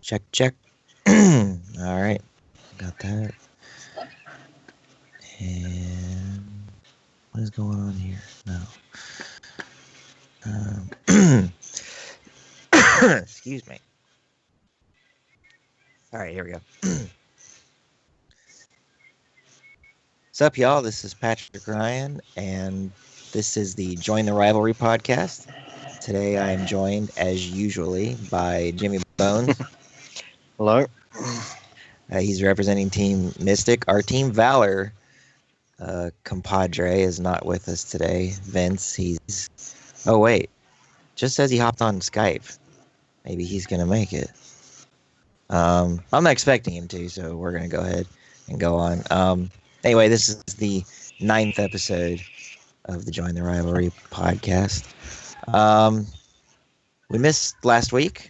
Check, check. All right. Got that. And what is going on here? No. Excuse me. All right, here we go. What's up, y'all? This is Patrick Ryan, and this is the Join the Rivalry podcast. Today I am joined, as usually, by Jimmy Bones. Hello. He's representing Team Mystic. Our Team Valor compadre is not with us today. Vince, he's... Oh, wait. Just says he hopped on Skype. Maybe he's going to make it. I'm not expecting him to, so we're going to go ahead and go on. Anyway, this is the 9th episode of the Join the Rivalry podcast. We missed last week,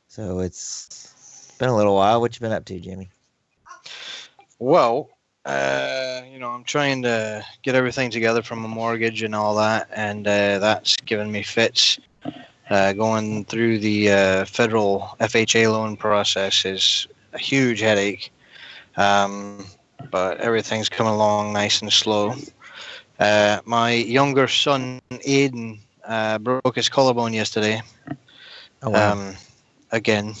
so it's been a little while. What you been up to, Jimmy? Well, I'm trying to get everything together from a mortgage and all that, and that's given me fits. Going through the federal FHA loan process is a huge headache, but everything's coming along nice and slow. My younger son, Aiden, broke his collarbone yesterday. Oh, wow. Again.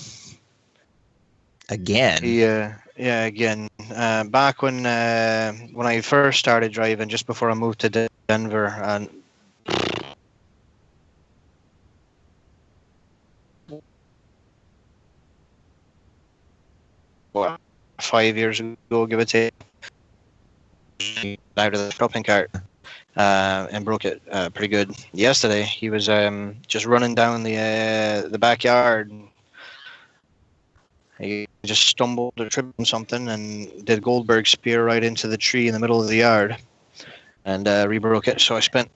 Again? Again. Back when I first started driving, just before I moved to Denver, and what, 5 years ago, give or take, out of the shopping cart and broke it pretty good. Yesterday, he was just running down the backyard. He just stumbled or tripped on something and did Goldberg spear right into the tree in the middle of the yard and re-broke it. So I spent,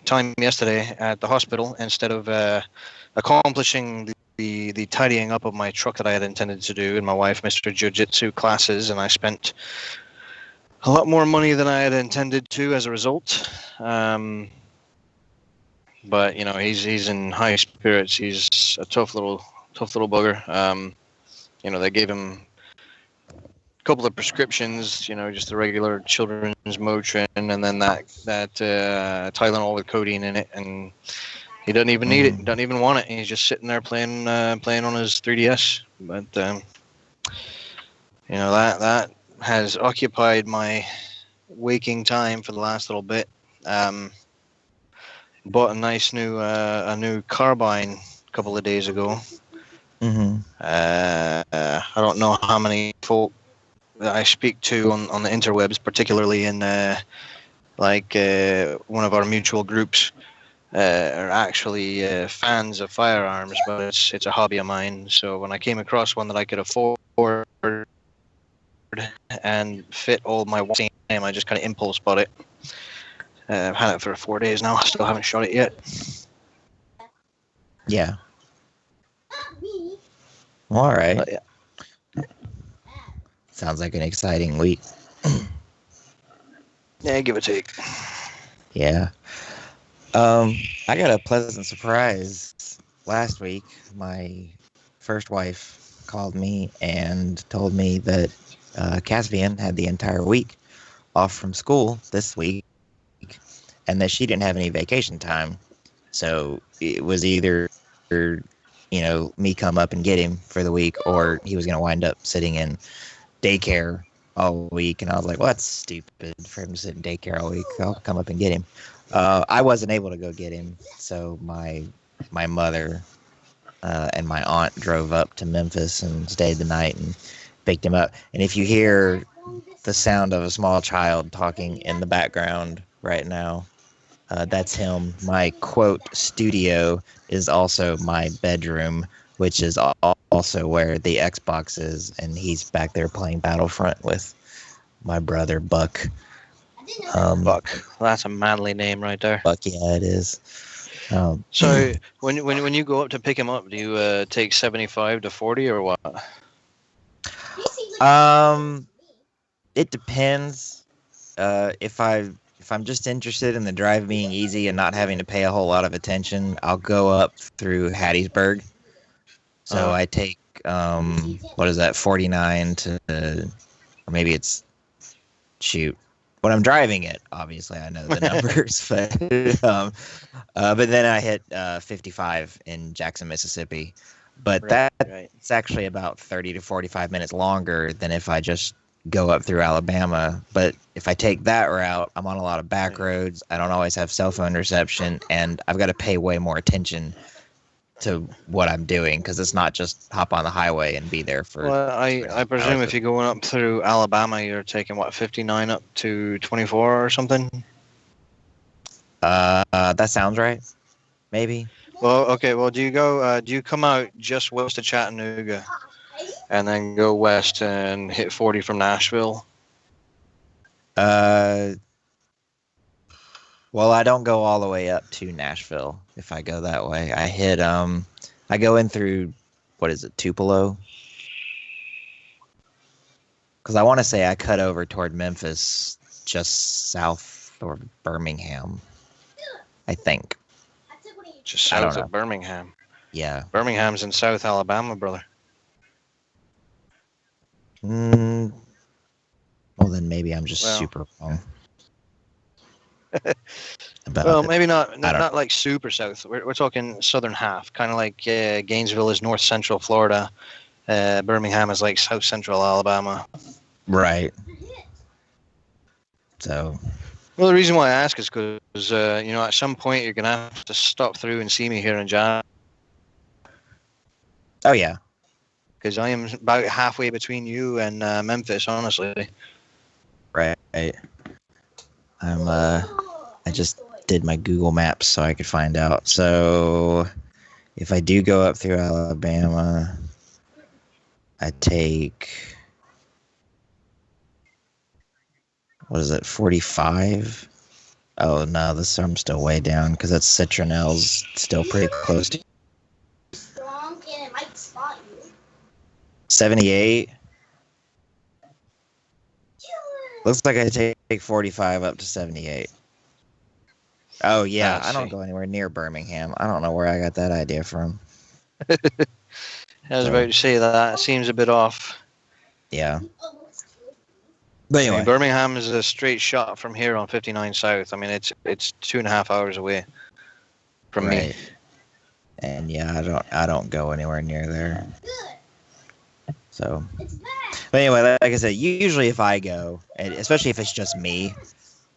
time yesterday at the hospital instead of accomplishing the tidying up of my truck that I had intended to do, and my wife missed her jiu-jitsu classes, and I spent a lot more money than I had intended to as a result. But he's in high spirits. He's a tough little bugger. They gave him a couple of prescriptions, just the regular children's Motrin, and then that Tylenol with codeine in it, and he doesn't even need it, doesn't even want it. He's just sitting there playing on his 3DS. But that has occupied my waking time for the last little bit. Bought a nice new carbine a couple of days ago. I don't know how many folk that I speak to on the interwebs, particularly in one of our mutual groups, are actually fans of firearms, but it's a hobby of mine. So when I came across one that I could afford and fit all my time, I just kind of impulse bought it. I've had it for 4 days now. I still haven't shot it yet. Yeah. All right. Yeah. Sounds like an exciting week. Yeah, give or take. Yeah. I got a pleasant surprise last week. My first wife called me and told me that Caspian had the entire week off from school this week, and that she didn't have any vacation time. So it was either me come up and get him for the week, or he was going to wind up sitting in daycare all week. And I was like, well, that's stupid for him to sit in daycare all week. I'll come up and get him. I wasn't able to go get him, so my mother and my aunt drove up to Memphis and stayed the night and picked him up. And if you hear the sound of a small child talking in the background right now, that's him. My quote studio is also my bedroom, which is also where the Xbox is, and he's back there playing Battlefront with my brother Buck. Buck. Well, that's a manly name right there. Buck, yeah, it is. So when you go up to pick him up, do you take 75 to 40 or what? It depends. If I'm just interested in the drive being easy and not having to pay a whole lot of attention, I'll go up through Hattiesburg So I take what is that, 49 to, or maybe it's, shoot, when I'm driving it, obviously I know the numbers, but then I hit 55 in Jackson, Mississippi. But Right. that's actually about 30 to 45 minutes longer than if I just go up through Alabama. But if I take that route, I'm on a lot of back roads. I don't always have cell phone reception, and I've got to pay way more attention to what I'm doing because it's not just hop on the highway and be there for. Well, I presume if you're going up through Alabama, you're taking what, 59 up to 24 or something. That sounds right. Maybe. Well, okay. Well, do you come out just west of Chattanooga, and then go west and hit 40 from Nashville? Well, I don't go all the way up to Nashville if I go that way. I hit I go in through, what is it, Tupelo? Because I want to say I cut over toward Memphis, just south of Birmingham, I think. Just south of Birmingham. Yeah. Birmingham's in South Alabama, brother. Well, then maybe I'm just super wrong. Well, maybe not like super south. We're talking southern half, kind of like Gainesville is north central Florida. Birmingham is like south central Alabama. Right. So. Well, the reason why I ask is because at some point you're gonna have to stop through and see me here in Jan. Oh yeah. Because I am about halfway between you and Memphis, honestly. Right. I just did my Google Maps so I could find out. So if I do go up through Alabama, I take, what is it, 45? Oh no, I'm still way down because that's Citronel's still pretty close to 78. Looks like I take 45 up to 78. Oh yeah, I don't go anywhere near Birmingham. I don't know where I got that idea from. I was about to say that seems a bit off. Yeah. But anyway, Birmingham is a straight shot from here on 59 South. I mean, it's 2.5 hours away from me. And yeah, I don't go anywhere near there. So, but anyway, like I said, usually if I go, and especially if it's just me,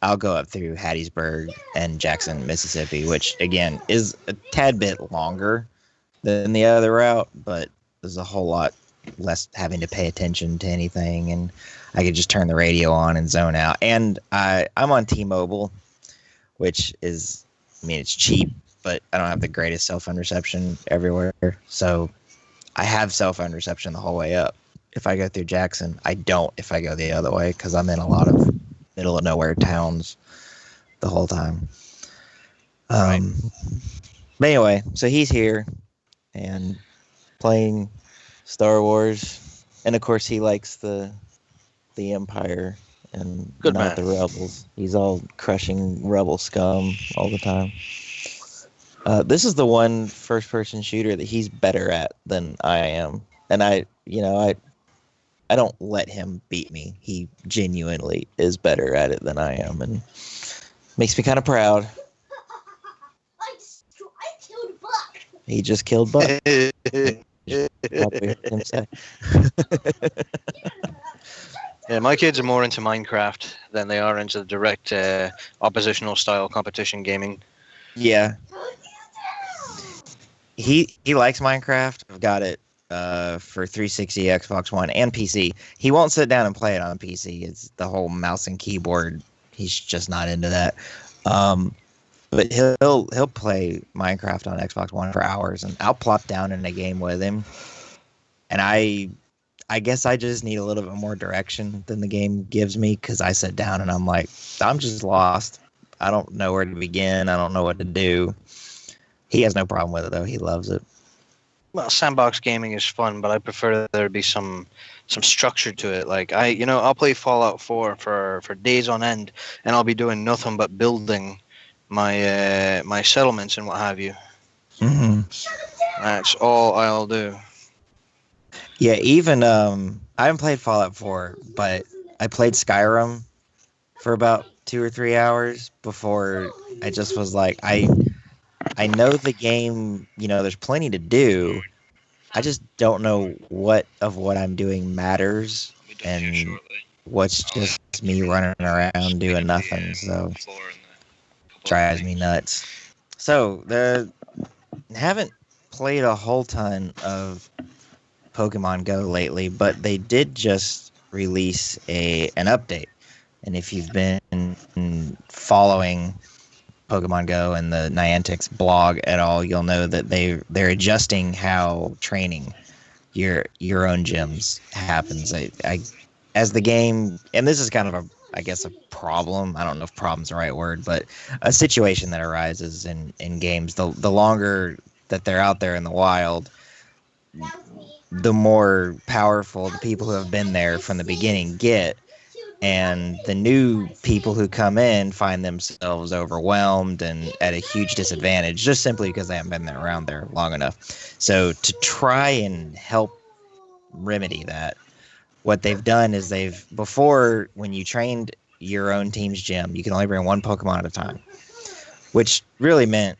I'll go up through Hattiesburg and Jackson, Mississippi, which again is a tad bit longer than the other route, but there's a whole lot less having to pay attention to anything, and I could just turn the radio on and zone out. And I'm on T-Mobile, which is, I mean, it's cheap, but I don't have the greatest cell phone reception everywhere. So I have cell phone reception the whole way up. If I go through Jackson, I don't if I go the other way because I'm in a lot of middle of nowhere towns the whole time. But anyway, so he's here and playing Star Wars, and of course he likes the Empire and not the Rebels. He's all crushing Rebel scum all the time. This is the one first-person shooter that he's better at than I am, and I don't let him beat me. He genuinely is better at it than I am, and makes me kind of proud. I killed Buck. He just killed Buck. Yeah, my kids are more into Minecraft than they are into direct oppositional style competition gaming. Yeah. He likes Minecraft. I've got it for 360, Xbox One, and PC. He won't sit down and play it on PC. It's the whole mouse and keyboard. He's just not into that. But he'll play Minecraft on Xbox One for hours, and I'll plop down in a game with him. And I guess I just need a little bit more direction than the game gives me because I sit down and I'm like, I'm just lost. I don't know where to begin. I don't know what to do. He has no problem with it though. He loves it. Well, sandbox gaming is fun, but I prefer there be some structure to it. Like I'll play Fallout 4 for days on end, and I'll be doing nothing but building my my settlements and what have you. Mm-hmm. That's all I'll do. Yeah, even I haven't played Fallout 4, but I played Skyrim for about 2 or 3 hours before I just was like, I know the game, there's plenty to do. I just don't know what I'm doing matters and what's just me running around doing nothing. So drives me nuts. So the haven't played a whole ton of Pokemon Go lately, but they did just release an update. And if you've been following Pokemon Go and the Niantic's blog at all, you'll know that they're adjusting how training your own gyms happens. I as the game, and this is kind of I guess a problem. I don't know if problem's the right word, but a situation that arises in games. The longer that they're out there in the wild, the more powerful the people who have been there from the beginning get, and the new people who come in find themselves overwhelmed and at a huge disadvantage just simply because they haven't been there around there long enough. So to try and help remedy that, what they've done is before, when you trained your own team's gym, you can only bring one Pokemon at a time, which really meant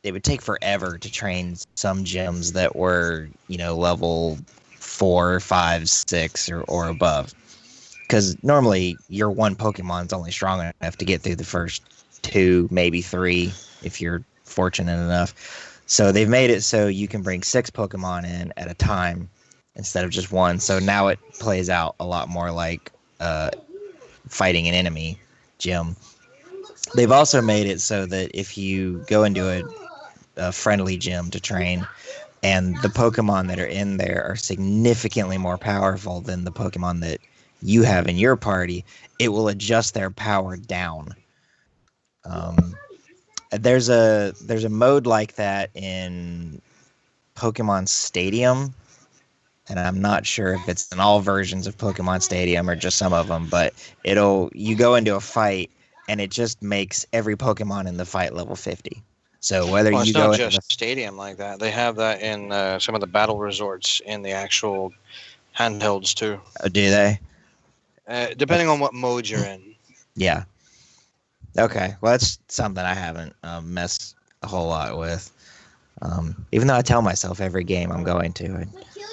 it would take forever to train some gyms that were, level 4, 5, 6, or above. Because normally your one Pokemon's only strong enough to get through the first 2, maybe 3, if you're fortunate enough. So they've made it so you can bring 6 Pokemon in at a time instead of just one. So now it plays out a lot more like fighting an enemy gym. They've also made it so that if you go into a friendly gym to train, and the Pokemon that are in there are significantly more powerful than the Pokemon that you have in your party, it will adjust their power down. There's a mode like that in Pokemon Stadium, and I'm not sure if it's in all versions of Pokemon Stadium or just some of them, but you go into a fight and it just makes every Pokemon in the fight level 50. So whether Well, you it's not go into the just stadium like that. They have that in some of the battle resorts in the actual handhelds too. do they? Depending on what mode you're in. Yeah. Okay. Well, that's something I haven't messed a whole lot with. Even though I tell myself every game I'm going to,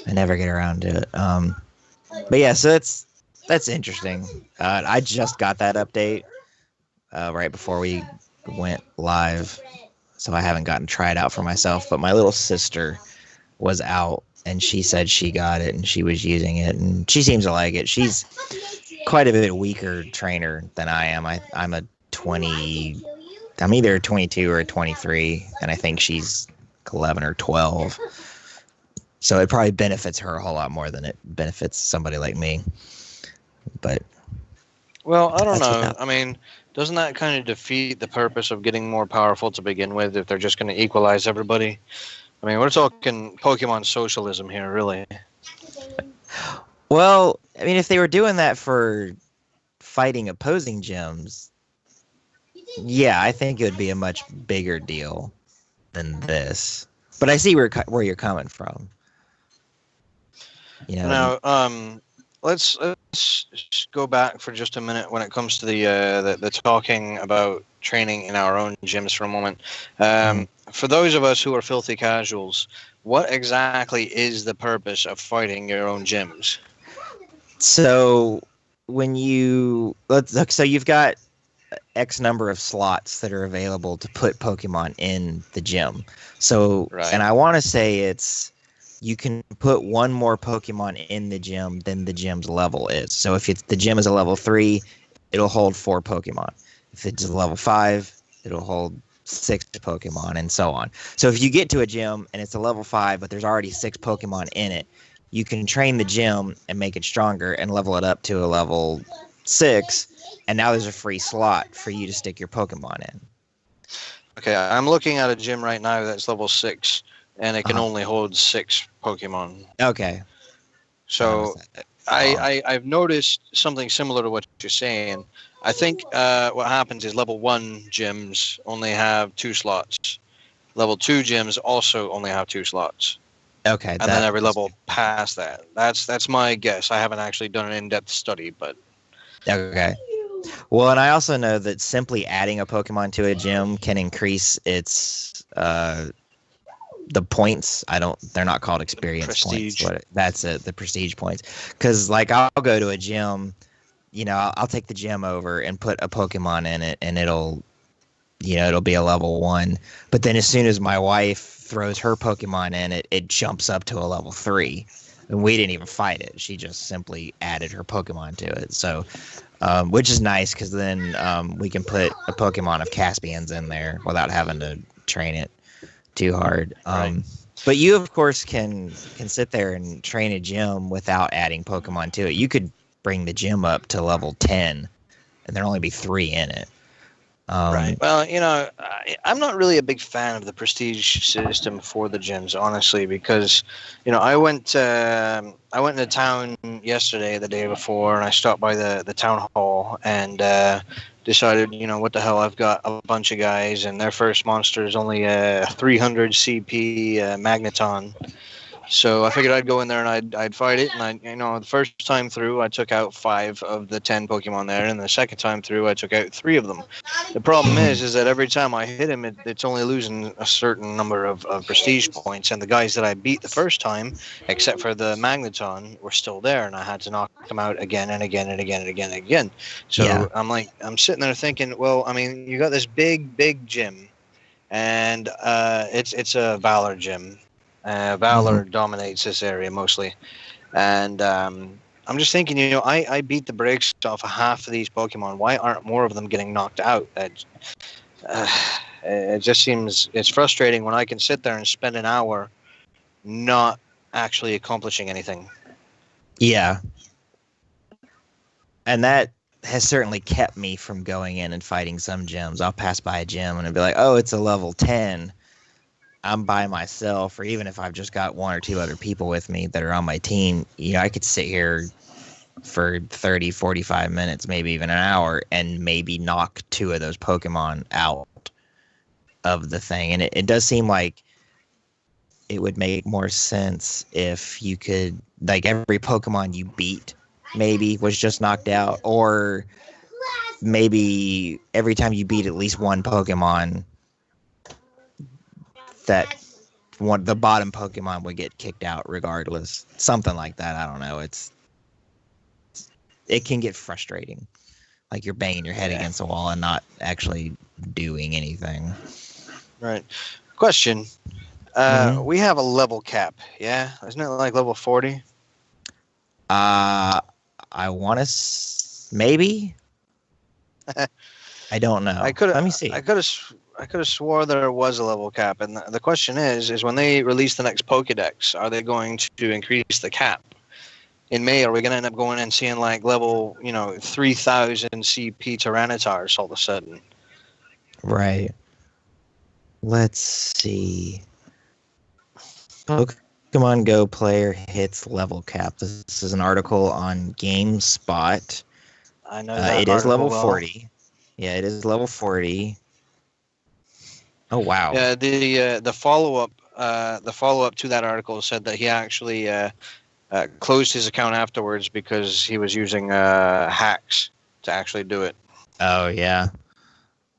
I never get around to it. But yeah, so that's interesting. I just got that update right before we went live, so I haven't gotten to try it out for myself. But my little sister was out, and she said she got it, and she was using it, and she seems to like it. She's quite a bit weaker trainer than I am. I'm a 20. I'm either a 22 or a 23, and I think she's 11 or 12. So it probably benefits her a whole lot more than it benefits somebody like me. But well, I don't know. I mean, doesn't that kind of defeat the purpose of getting more powerful to begin with if they're just going to equalize everybody? I mean, we're talking Pokemon socialism here, really. Well, I mean, if they were doing that for fighting opposing gyms, yeah, I think it would be a much bigger deal than this. But I see where you're coming from. Now, let's go back for just a minute when it comes to the talking about training in our own gyms for a moment. For those of us who are filthy casuals, what exactly is the purpose of fighting your own gyms? So when so you've got X number of slots that are available to put Pokemon in the gym. So, right. And I want to say you can put one more Pokemon in the gym than the gym's level is. So if the gym is a level 3, it'll hold 4 Pokemon. If it's a level 5, it'll hold 6 Pokemon, and so on. So if you get to a gym and it's a level 5, but there's already 6 Pokemon in it, you can train the gym and make it stronger and level it up to a level 6, and now there's a free slot for you to stick your Pokemon in. Okay, I'm looking at a gym right now that's level 6, and it can only hold 6 Pokemon. Okay. So I've noticed something similar to what you're saying. I think what happens is level 1 gyms only have 2 slots. Level 2 gyms also only have 2 slots. Okay, and then that every must level be past that. That's my guess. I haven't actually done an in-depth study, but okay. Well, and I also know that simply adding a Pokemon to a gym can increase its the points. They're not called experience points. prestige. That's it, the prestige points. Because like I'll go to a gym, I'll take the gym over and put a Pokemon in it, and it'll be a level 1. But then as soon as my wife throws her Pokemon in it, it jumps up to a level 3. And we didn't even fight it. She just simply added her Pokemon to it. So, which is nice because then we can put a Pokemon of Caspian's in there without having to train it too hard. Right. But you, of course, can sit there and train a gym without adding Pokemon to it. You could bring the gym up to level 10, and there'd only be 3 in it. Right. Well, I'm not really a big fan of the prestige system for the gyms, honestly, because, I went into town yesterday, the day before, and I stopped by the town hall and decided, what the hell, I've got a bunch of guys, and their first monster is only a 300 CP Magneton. So I figured I'd go in there and I'd fight it, and the first time through I took out 5 of the 10 Pokemon there, and the second time through I took out 3 of them. The problem is that every time I hit him, it's only losing a certain number of prestige points, and the guys that I beat the first time, except for the Magneton, were still there, and I had to knock them out again and again and again and again and again. So Yeah. I'm sitting there thinking, well, I mean, you got this big gym, and it's a Valor gym. Valor dominates this area mostly, and I'm just thinking, I beat the brakes off of half of these Pokemon. Why aren't more of them getting knocked out? It just seems it's frustrating when I can sit there and spend an hour not actually accomplishing anything. Yeah. And that has certainly kept me from going in and fighting some gyms. I'll pass by a gym and I'll be like, oh, it's a level 10. I'm by myself, or even if I've just got 1 or 2 other people with me that are on my team, I could sit here for 30, 45 minutes, maybe even an hour, and maybe knock 2 of those Pokemon out of the thing. And it does seem like it would make more sense if you could, like, every Pokemon you beat maybe was just knocked out, or maybe every time you beat at least 1 Pokemon, that the bottom Pokemon would get kicked out regardless. Something like that. I don't know. It can get frustrating. Like you're banging your head against the wall and not actually doing anything. Right. Question. We have a level cap, yeah? Isn't it like level 40? I want to maybe. I don't know. Let me see. I could have swore there was a level cap, and the question is when they release the next Pokédex, are they going to increase the cap? In May, are we going to end up going and seeing like level, 3,000 CP Tyrannitars all of a sudden? Right. Let's see. Pokemon Go player hits level cap. This is an article on GameSpot. I know that it is level well. 40. Yeah, it is level 40. Oh wow. Yeah, the follow up to that article said that he actually closed his account afterwards because he was using hacks to actually do it. Oh yeah,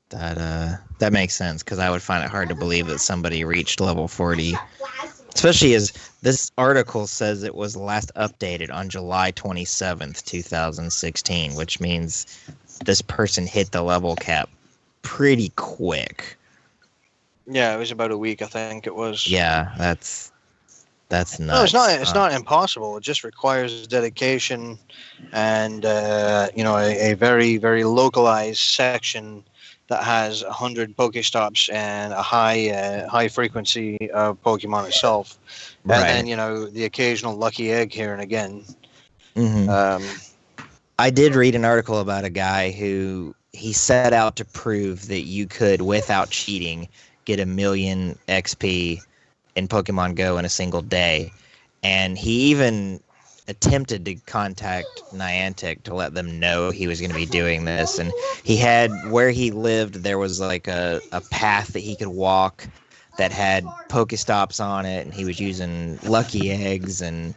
that makes sense because I would find it hard to believe that somebody reached level 40, especially as this article says it was last updated on July 27th, 2016, which means this person hit the level cap pretty quick. Yeah, it was about a week, I think it was. Yeah, that's nuts. No, it's not impossible. It just requires dedication and a very, very localized section that has 100 Pokestops and a high frequency of Pokemon itself, Right. And then the occasional lucky egg here and again. I did read an article about a guy who he set out to prove that you could, without cheating, get 1 million XP in Pokemon Go in a single day. And he even attempted to contact Niantic to let them know he was going to be doing this. And he had, where he lived, there was like a path that he could walk that had Pokestops on it, and he was using lucky eggs and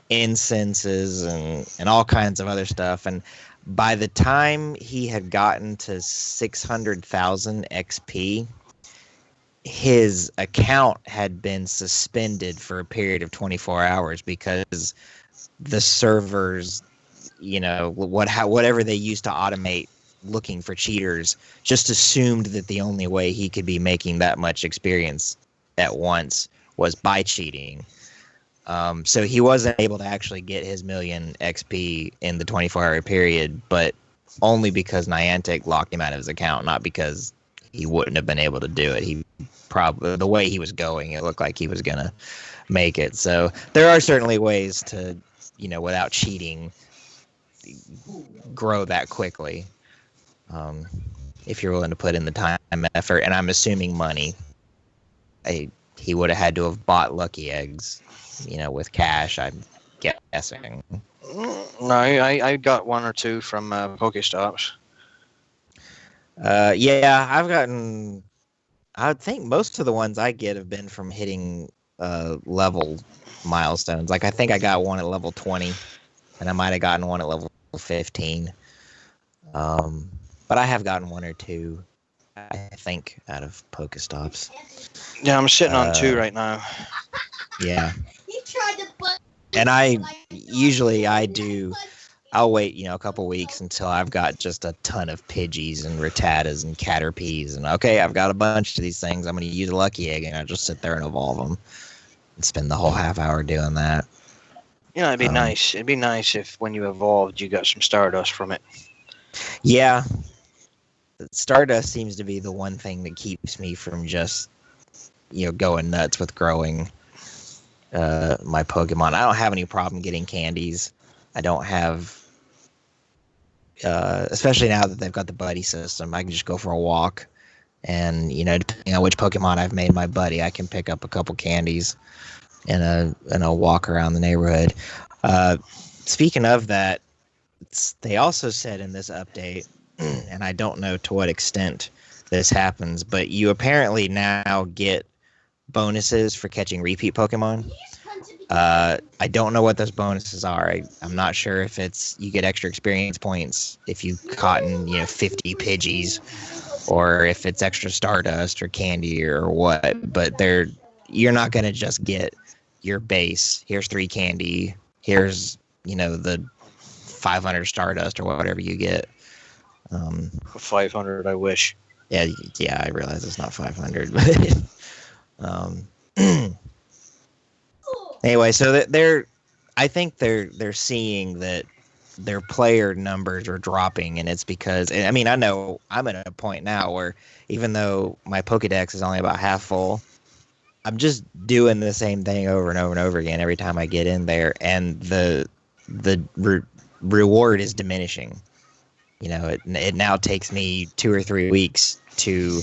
incenses and all kinds of other stuff. And by the time he had gotten to 600,000 XP, his account had been suspended for a period of 24 hours because the servers, whatever they used to automate looking for cheaters, just assumed that the only way he could be making that much experience at once was by cheating. So he wasn't able to actually get his million XP in the 24-hour period, but only because Niantic locked him out of his account, not because he wouldn't have been able to do it. He probably, the way he was going, it looked like he was going to make it. So there are certainly ways to, without cheating, grow that quickly. If you're willing to put in the time and effort, and I'm assuming money. He would have had to have bought lucky eggs, with cash, I'm guessing. No, I got one or two from Pokestops. Yeah, I would think most of the ones I get have been from hitting level milestones. Like, I think I got one at level 20, and I might have gotten one at level 15. But I have gotten one or two, I think, out of Pokestops. Yeah, I'm sitting on two right now. Yeah. And I'll wait, a couple weeks until I've got just a ton of Pidgeys and Rattatas and Caterpies. And okay, I've got a bunch of these things. I'm going to use a lucky egg, and I'll just sit there and evolve them and spend the whole half hour doing that. It'd be nice. It'd be nice if when you evolved, you got some Stardust from it. Yeah. Stardust seems to be the one thing that keeps me from just, going nuts with growing my Pokemon. I don't have any problem getting candies. I don't have, especially now that they've got the buddy system, I can just go for a walk. And, depending on which Pokemon I've made my buddy, I can pick up a couple candies and a walk around the neighborhood. Speaking of that, they also said in this update, and I don't know to what extent this happens, but you apparently now get bonuses for catching repeat Pokemon. I don't know what those bonuses are. I'm not sure if it's you get extra experience points if you've caught 50 Pidgeys, or if it's extra Stardust or candy or what. But you're not going to just get your base. Here's 3 candy. Here's the 500 Stardust or whatever you get. 500, I wish. Yeah, I realize it's not 500, but anyway, so I think they're seeing that their player numbers are dropping, and it's because, I mean, I know I'm at a point now where even though my Pokedex is only about half full, I'm just doing the same thing over and over and over again every time I get in there, and the reward is diminishing. It now takes me 2 or 3 weeks to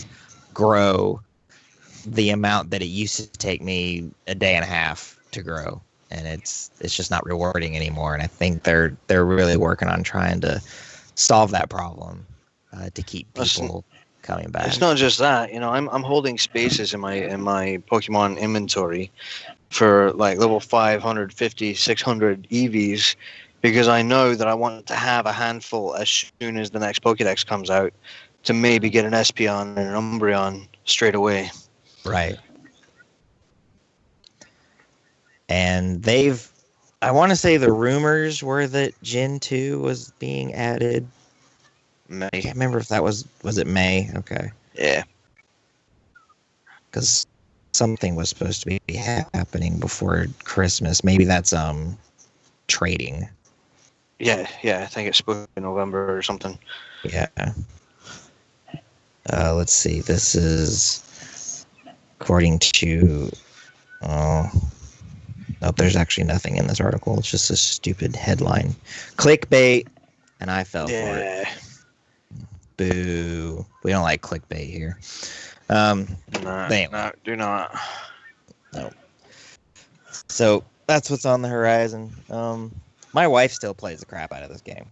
grow the amount that it used to take me a day and a half to grow, and it's just not rewarding anymore. And I think they're really working on trying to solve that problem to keep people coming back. It's not just that, I'm holding spaces in my Pokemon inventory for like level 550, 600 EVs. Because I know that I want to have a handful as soon as the next Pokedex comes out to maybe get an Espeon and an Umbreon straight away. Right. And I want to say the rumors were that Gen 2 was being added. May. I can't remember if that was it May? Okay. Yeah. Because something was supposed to be happening before Christmas. Maybe that's trading. Yeah, I think it's supposed to be November or something. Yeah. Let's see. This is according to. Nope, there's actually nothing in this article. It's just a stupid headline. Clickbait, and I fell for it. Boo. We don't like clickbait here. No, do not. No. So that's what's on the horizon. My wife still plays the crap out of this game.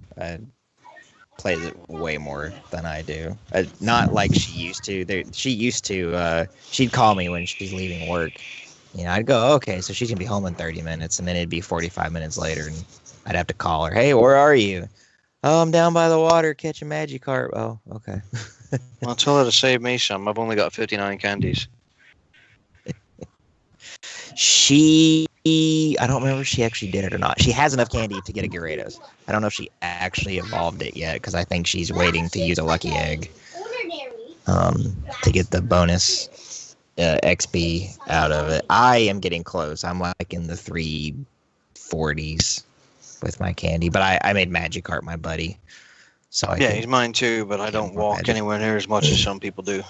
plays it way more than I do. Not like she used to. She used to. She'd call me when she's leaving work. I'd go, okay, so she's gonna be home in 30 minutes, and then it'd be 45 minutes later, and I'd have to call her. Hey, where are you? Oh, I'm down by the water catching Magikarp. Oh, okay. Well, tell her to save me some. I've only got 59 candies. I don't remember if she actually did it or not. She has enough candy to get a Gyarados. I don't know if she actually evolved it yet, because I think she's waiting to use a lucky egg to get the bonus XP out of it. I am getting close. I'm like in the 340s with my candy, but I made Magikarp my buddy. So he's mine too, but I don't walk anywhere near as much as some people do.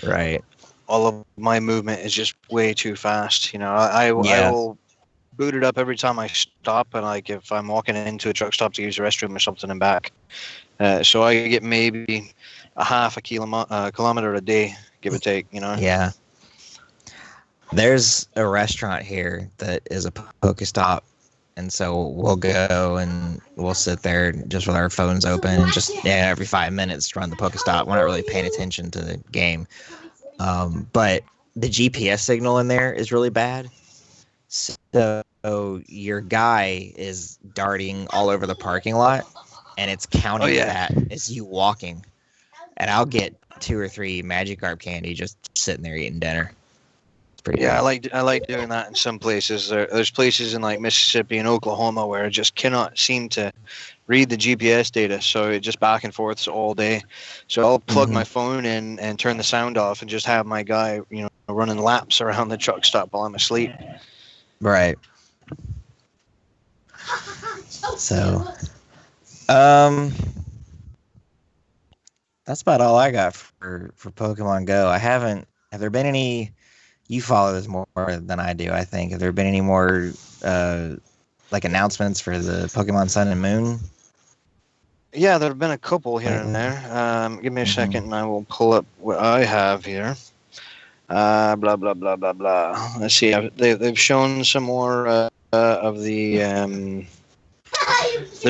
Right. All of my movement is just way too fast. I will boot it up every time I stop, and like if I'm walking into a truck stop to use the restroom or something and back. So I get maybe a half a kilometer a day, give or take. Yeah. There's a restaurant here that is a Pokestop, and so we'll go and we'll sit there just with our phones open and just every 5 minutes run the Pokestop. We're not really paying attention to the game. But the GPS signal in there is really bad. So your guy is darting all over the parking lot, and it's counting that as you walking. And I'll get 2 or 3 Magikarp candy just sitting there eating dinner. It's pretty good. I like doing that in some places. There's places in like Mississippi and Oklahoma where I just cannot seem to read the GPS data, so it just back and forth all day. So I'll plug my phone in and turn the sound off and just have my guy, running laps around the truck stop while I'm asleep. Right. So, that's about all I got for Pokemon Go. Have there been any? You follow this more than I do, I think. Have there been any more like announcements for the Pokemon Sun and Moon? Yeah, there have been a couple here and there. Give me a second, and I will pull up what I have here. Blah blah blah blah blah. Let's see. They've shown some more of the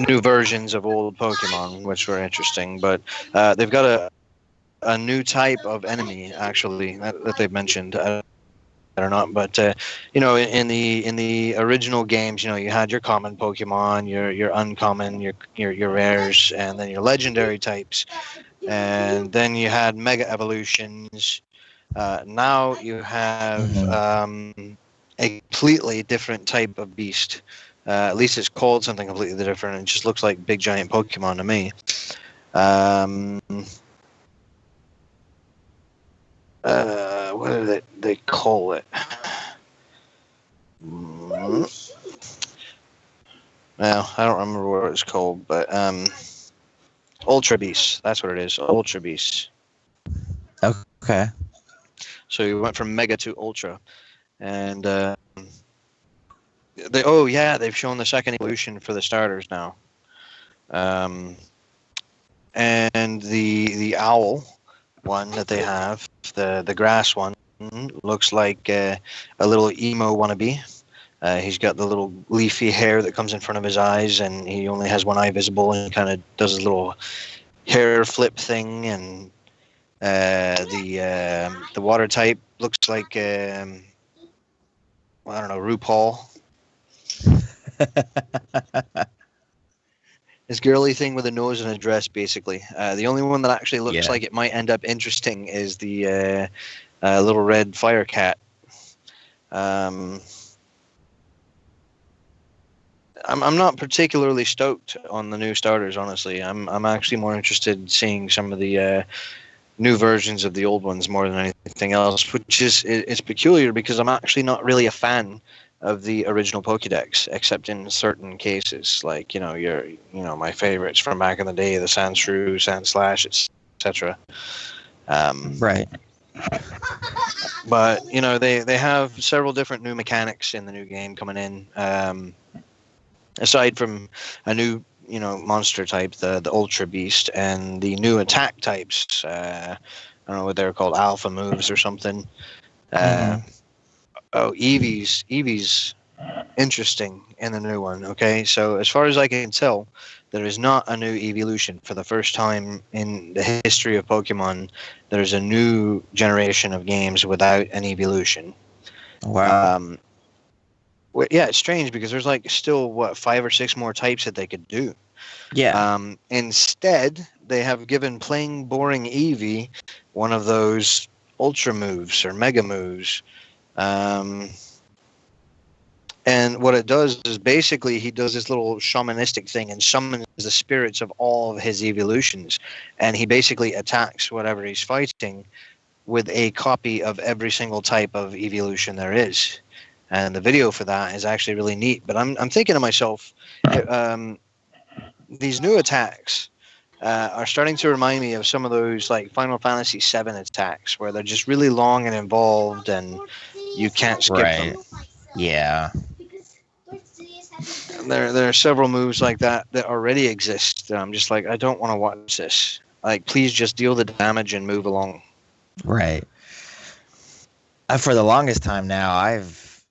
new versions of old Pokemon, which were interesting. But they've got a new type of enemy actually that they've mentioned. Or not, but in the original games, you had your common Pokemon, your uncommon, your rares, and then your legendary types, and then you had mega evolutions. Now you have a completely different type of beast. At least it's called something completely different. It just looks like big giant Pokemon to me. What do they call it? Well, I don't remember what it's called, but Ultra Beast. That's what it is. Ultra Beast. Okay. So you went from Mega to Ultra, and they've shown the second evolution for the starters now. And the owl one that they have, the grass one, looks like a little emo wannabe. He's got the little leafy hair that comes in front of his eyes, and he only has one eye visible, and he kind of does his little hair flip thing. And the water type looks like I don't know, RuPaul. This girly thing with a nose and a dress, basically. The only one that actually looks like it might end up interesting is the little red fire cat. I'm not particularly stoked on the new starters, honestly. I'm actually more interested in seeing some of the new versions of the old ones more than anything else, which is it's peculiar because I'm actually not really a fan of the original Pokédex, except in certain cases, like my favorites from back in the day, the Sandshrew, Sandslash, etc. Right. But they have several different new mechanics in the new game coming in. Aside from a new monster type, the Ultra Beast, and the new attack types. I don't know what they're called, alpha moves or something. Eevees interesting in the new one. Okay, so as far as I can tell, there is not a new evolution. For the first time in the history of Pokemon, there's a new generation of games without an evolution. Wow. Yeah, it's strange because there's like still what 5 or 6 more types that they could do. Yeah. Instead, they have given playing boring Eevee one of those ultra moves or mega moves. Um, and what it does is basically he does this little shamanistic thing and summons the spirits of all of his evolutions. And he basically attacks whatever he's fighting with a copy of every single type of evolution there is. And the video for that is actually really neat. But I'm thinking to myself, these new attacks are starting to remind me of some of those like Final Fantasy VII attacks, where they're just really long and involved, and you can't skip Right. them. Yeah. There are several moves like that that already exist. That I'm just like, I don't want to watch this. Like, please just deal the damage and move along. Right. For the longest time now, I've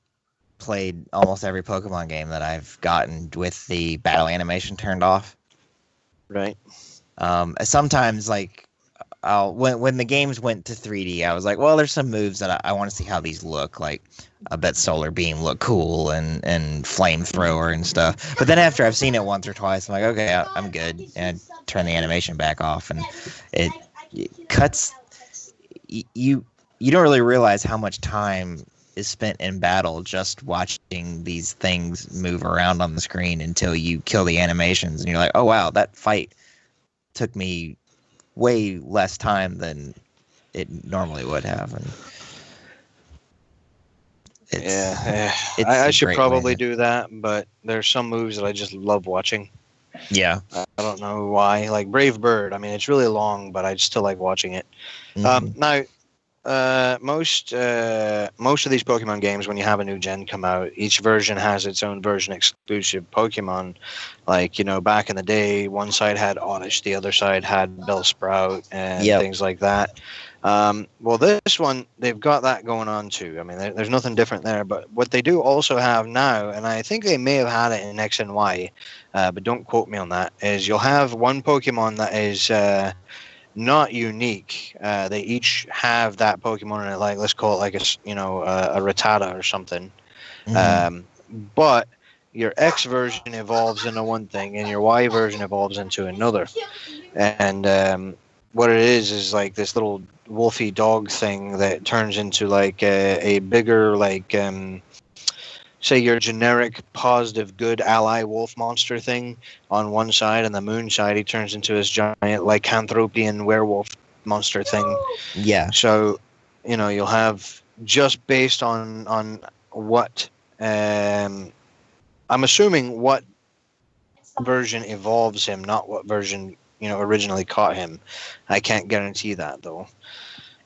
played almost every Pokemon game that I've gotten with the battle animation turned off. Right. Sometimes, like, when the games went to 3D, I was like, well, there's some moves that I want to see how these look. Like, I bet Solar Beam look cool and Flamethrower and stuff. But then after I've seen it once or twice, I'm like, okay, I'm good. And I turn the animation back off, and it cuts. You don't really realize how much time is spent in battle just watching these things move around on the screen until you kill the animations, and you're like, oh wow, that fight took me way less time than it normally would have. And I should probably do that, but there's some moves that I just love watching. Yeah. I don't know why. Like Brave Bird, I mean, it's really long, but I still like watching it. Mm-hmm. Now, most of these Pokemon games, when you have a new gen come out, each version has its own version exclusive Pokemon. Like, back in the day, one side had Oddish, the other side had Bellsprout, and things like that. Well, this one, they've got that going on too. I mean, there's nothing different there. But what they do also have now, and I think they may have had it in X and Y, but don't quote me on that, is you'll have one Pokemon that is not unique. They each have that Pokemon in it, like let's call it like a Rattata or something. Mm-hmm. But your X version evolves into one thing, and your Y version evolves into another. And what it is like this little wolfy dog thing that turns into like a bigger say your generic positive good ally wolf monster thing on one side, and the moon side he turns into his giant lycanthropian werewolf monster thing. Yeah. So you'll have, just based on what I'm assuming what version evolves him, not what version originally caught him. I can't guarantee that though.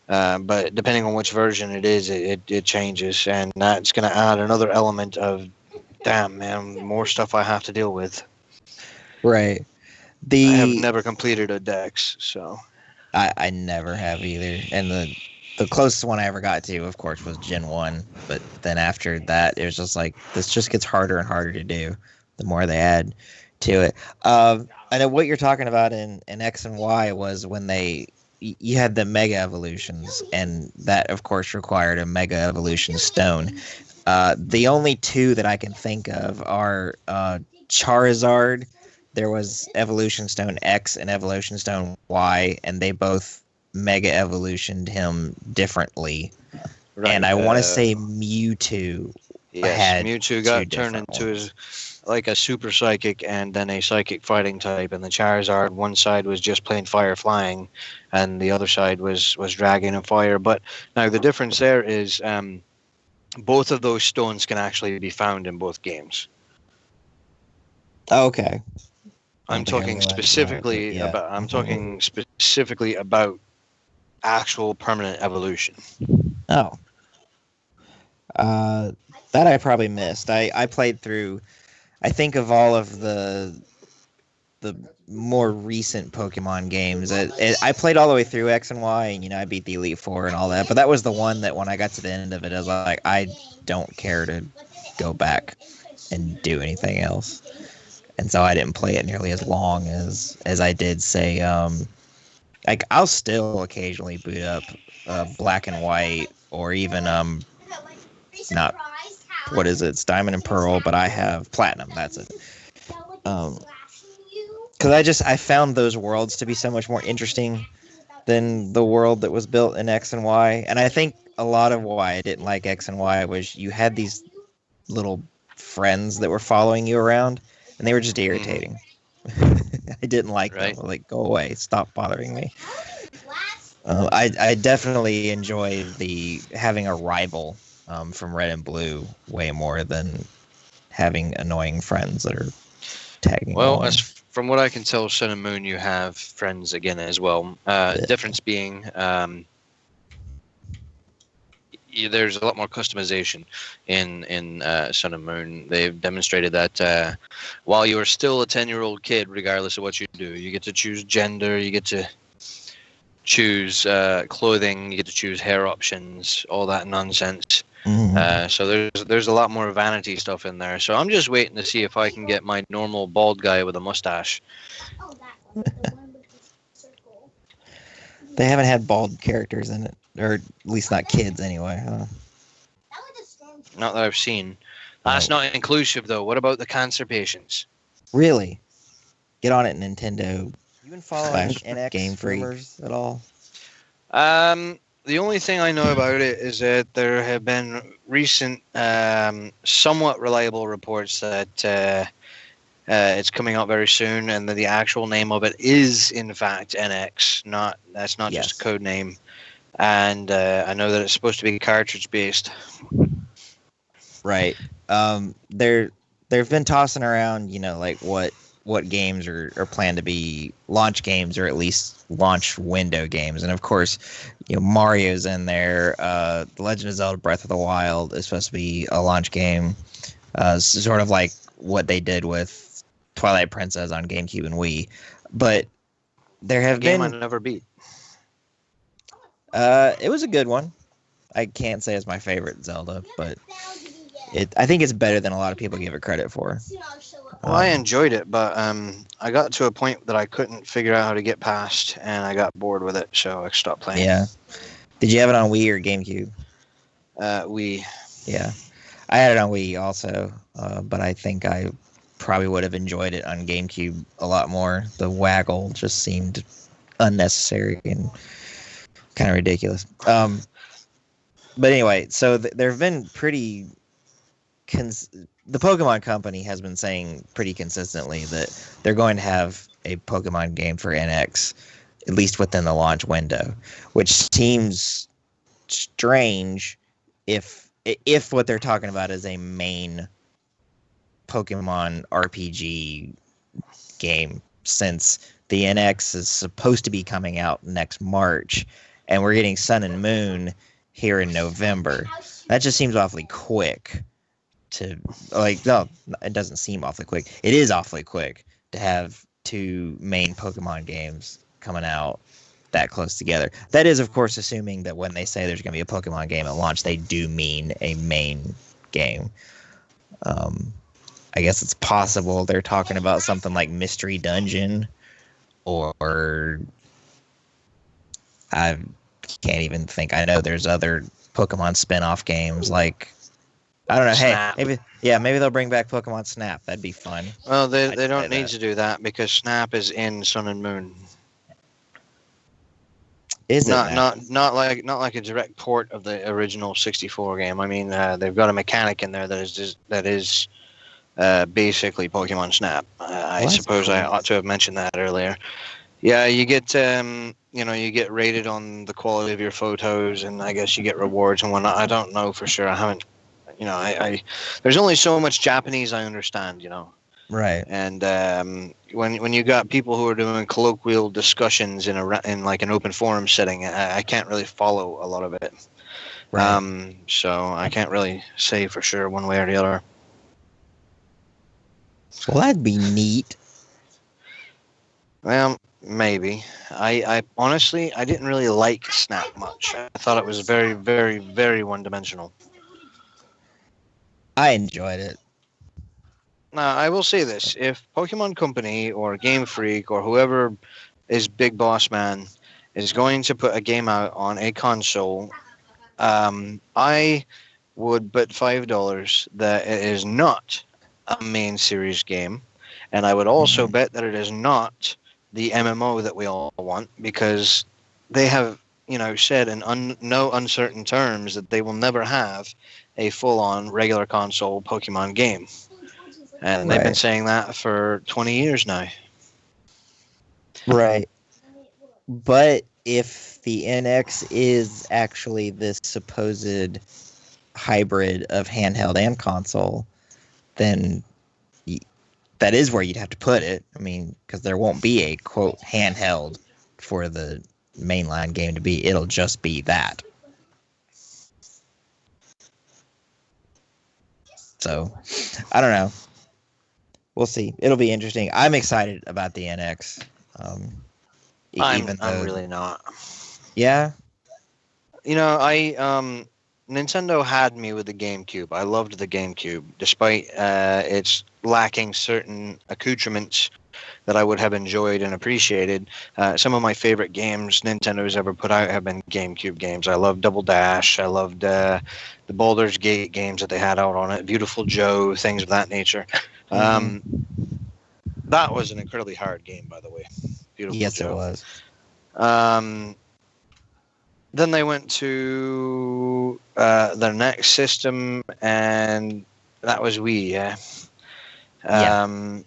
But depending on which version it is, it changes, and that's going to add another element of, damn man, more stuff I have to deal with. Right. I have never completed a Dex, so I never have either, and the closest one I ever got to, of course, was Gen 1. But then after that, it was just like, this just gets harder and harder to do the more they add to it. I know what you're talking about in X and Y was when you had the Mega Evolutions, and that, of course, required a Mega Evolution Stone. The only two that I can think of are Charizard. There was Evolution Stone X and Evolution Stone Y, and they both Mega Evolutioned him differently. Right, and I want to say Mewtwo. Yes, Mewtwo got turned into his like a super psychic and then a psychic fighting type, and the Charizard, one side was just plain fire flying, and the other side was dragon and fire. But now the difference there is both of those stones can actually be found in both games. Okay. I'm talking specifically about actual permanent evolution. Oh. That I probably missed. I played through, I think, of all of the more recent Pokemon games. I played all the way through X and Y, and I beat the Elite Four and all that. But that was the one that when I got to the end of it, I was like, I don't care to go back and do anything else. And so I didn't play it nearly as long as I did, say, like I'll still occasionally boot up Black and White, or even not, what is it? It's Diamond and Pearl, but I have Platinum. That's it. Because I found those worlds to be so much more interesting than the world that was built in X and Y. And I think a lot of why I didn't like X and Y was you had these little friends that were following you around, and they were just irritating. I didn't like them. Like, go away, stop bothering me. I definitely enjoy the having a rival from Red and Blue way more than having annoying friends that are tagging along. As from what I can tell, Sun and Moon, you have friends again as well. Difference being, there's a lot more customization in Sun and Moon. They've demonstrated that while you are still a 10-year-old kid, regardless of what you do, you get to choose gender, you get to choose clothing, you get to choose hair options, all that nonsense. Mm-hmm. So there's a lot more vanity stuff in there. So I'm just waiting to see if I can get my normal bald guy with a mustache. They haven't had bald characters in it, or at least not kids anyway. Huh? Not that I've seen. That's not inclusive though. What about the cancer patients? Really? Get on it, Nintendo. You been following NX Game Freak rumors at all? The only thing I know about it is that there have been recent, somewhat reliable reports that it's coming out very soon, and that the actual name of it is in fact NX. That's not just a code name. And I know that it's supposed to be cartridge based. Right. They've been tossing around, like what games are planned to be launch games, or at least launch window games. And of course, Mario's in there. The Legend of Zelda Breath of the Wild is supposed to be a launch game, sort of like what they did with Twilight Princess on GameCube and Wii. But there have been... game I never beat. It was a good one. I can't say it's my favorite Zelda, but I think it's better than a lot of people give it credit for. Well, I enjoyed it, but I got to a point that I couldn't figure out how to get past, and I got bored with it, so I stopped playing. Yeah. Did you have it on Wii or GameCube? Wii. Yeah. I had it on Wii also, but I think I probably would have enjoyed it on GameCube a lot more. The waggle just seemed unnecessary and kind of ridiculous. But anyway, so there have been pretty... the Pokemon Company has been saying pretty consistently that they're going to have a Pokemon game for NX, at least within the launch window, which seems strange if what they're talking about is a main Pokemon RPG game, since the NX is supposed to be coming out next March, and we're getting Sun and Moon here in November. That just seems awfully quick. No, it doesn't seem awfully quick. It is awfully quick to have two main Pokemon games coming out that close together. That is, of course, assuming that when they say there's going to be a Pokemon game at launch, they do mean a main game. I guess it's possible they're talking about something like Mystery Dungeon, or I can't even think. I know there's other Pokemon spin-off games like, I don't know. Snap. Hey, maybe they'll bring back Pokemon Snap. That'd be fun. Well, they don't need to do that because Snap is in Sun and Moon. Is it not like a direct port of the original 64 game? I mean, they've got a mechanic in there that is basically Pokemon Snap. I suppose I ought to have mentioned that earlier. Yeah, you get you get rated on the quality of your photos, and I guess you get rewards and whatnot. I don't know for sure. I haven't. I there's only so much Japanese I understand, Right. And when you got people who are doing colloquial discussions in like an open forum setting, I can't really follow a lot of it. Right. So I can't really say for sure one way or the other. Well, that'd be neat. Well, maybe. I honestly, I didn't really like Snap much. I thought it was very, very, very one-dimensional. I enjoyed it. Now, I will say this: if Pokemon Company or Game Freak or whoever is big boss man is going to put a game out on a console, I would bet $5 that it is not a main series game, and I would also Mhm. bet that it is not the MMO that we all want, because they have, said in no uncertain terms that they will never have a full-on regular console Pokemon game, and they've been Right. saying that for 20 years now. Right. But if the NX is actually this supposed hybrid of handheld and console, then that is where you'd have to put it. I mean, because there won't be a quote handheld for the mainline game to be. It'll just be that. So, I don't know. We'll see. It'll be interesting. I'm excited about the NX. Even I'm though, really not. yeah, Nintendo had me with the GameCube. I loved the GameCube, despite its lacking certain accoutrements that I would have enjoyed and appreciated. Some of my favorite games Nintendo's ever put out have been GameCube games. I loved Double Dash. I loved the Baldur's Gate games that they had out on it, Beautiful Joe, things of that nature. Mhm. That was an incredibly hard game, by the way. Beautiful Yes, it Joe. was. Then they went to their next system, and that was Wii. Yeah. Yeah.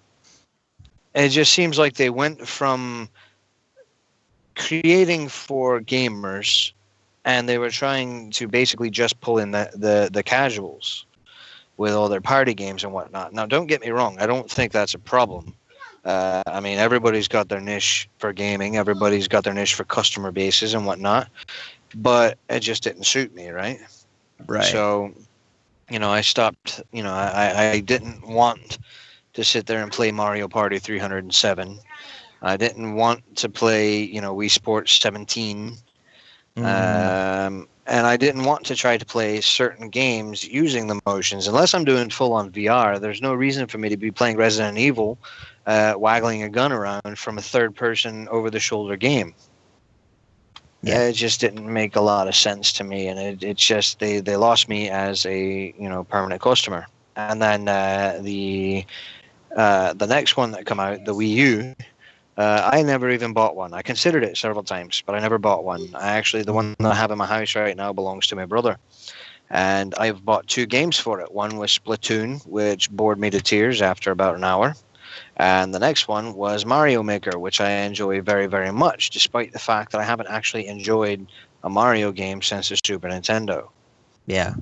It just seems like they went from creating for gamers, and they were trying to basically just pull in the casuals with all their party games and whatnot. Now, don't get me wrong. I don't think that's a problem. I mean, everybody's got their niche for gaming. Everybody's got their niche for customer bases and whatnot. But it just didn't suit me, right? Right. So, I stopped. I didn't want to sit there and play Mario Party 307. I didn't want to play, Wii Sports 17. And I didn't want to try to play certain games using the motions. Unless I'm doing full on VR, there's no reason for me to be playing Resident Evil, waggling a gun around from a third person over the shoulder game. Yeah. It just didn't make a lot of sense to me, and it just they lost me as a permanent customer. And then the next one that come out, the Wii U, I never even bought one. I considered it several times, but I never bought one. The one that I have in my house right now belongs to my brother, and I've bought 2 games for it. One was Splatoon, which bored me to tears after about an hour. And the next one was Mario Maker, which I enjoy very, very much, despite the fact that I haven't actually enjoyed a Mario game since the Super Nintendo. Yeah.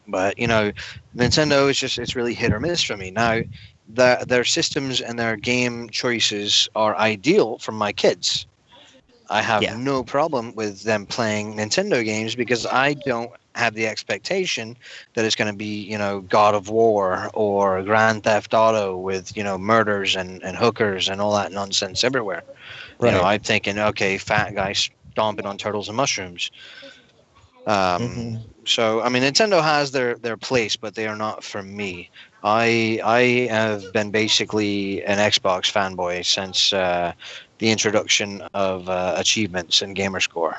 But, Nintendo it's really hit or miss for me. Now, their systems and their game choices are ideal for my kids. I have no problem with them playing Nintendo games because I don't have the expectation that it's going to be, God of War or Grand Theft Auto with, murders and hookers and all that nonsense everywhere. Right. I'm thinking, okay, fat guy stomping on turtles and mushrooms. So, I mean, Nintendo has their place, but they are not for me. I have been basically an Xbox fanboy since the introduction of achievements and gamerscore.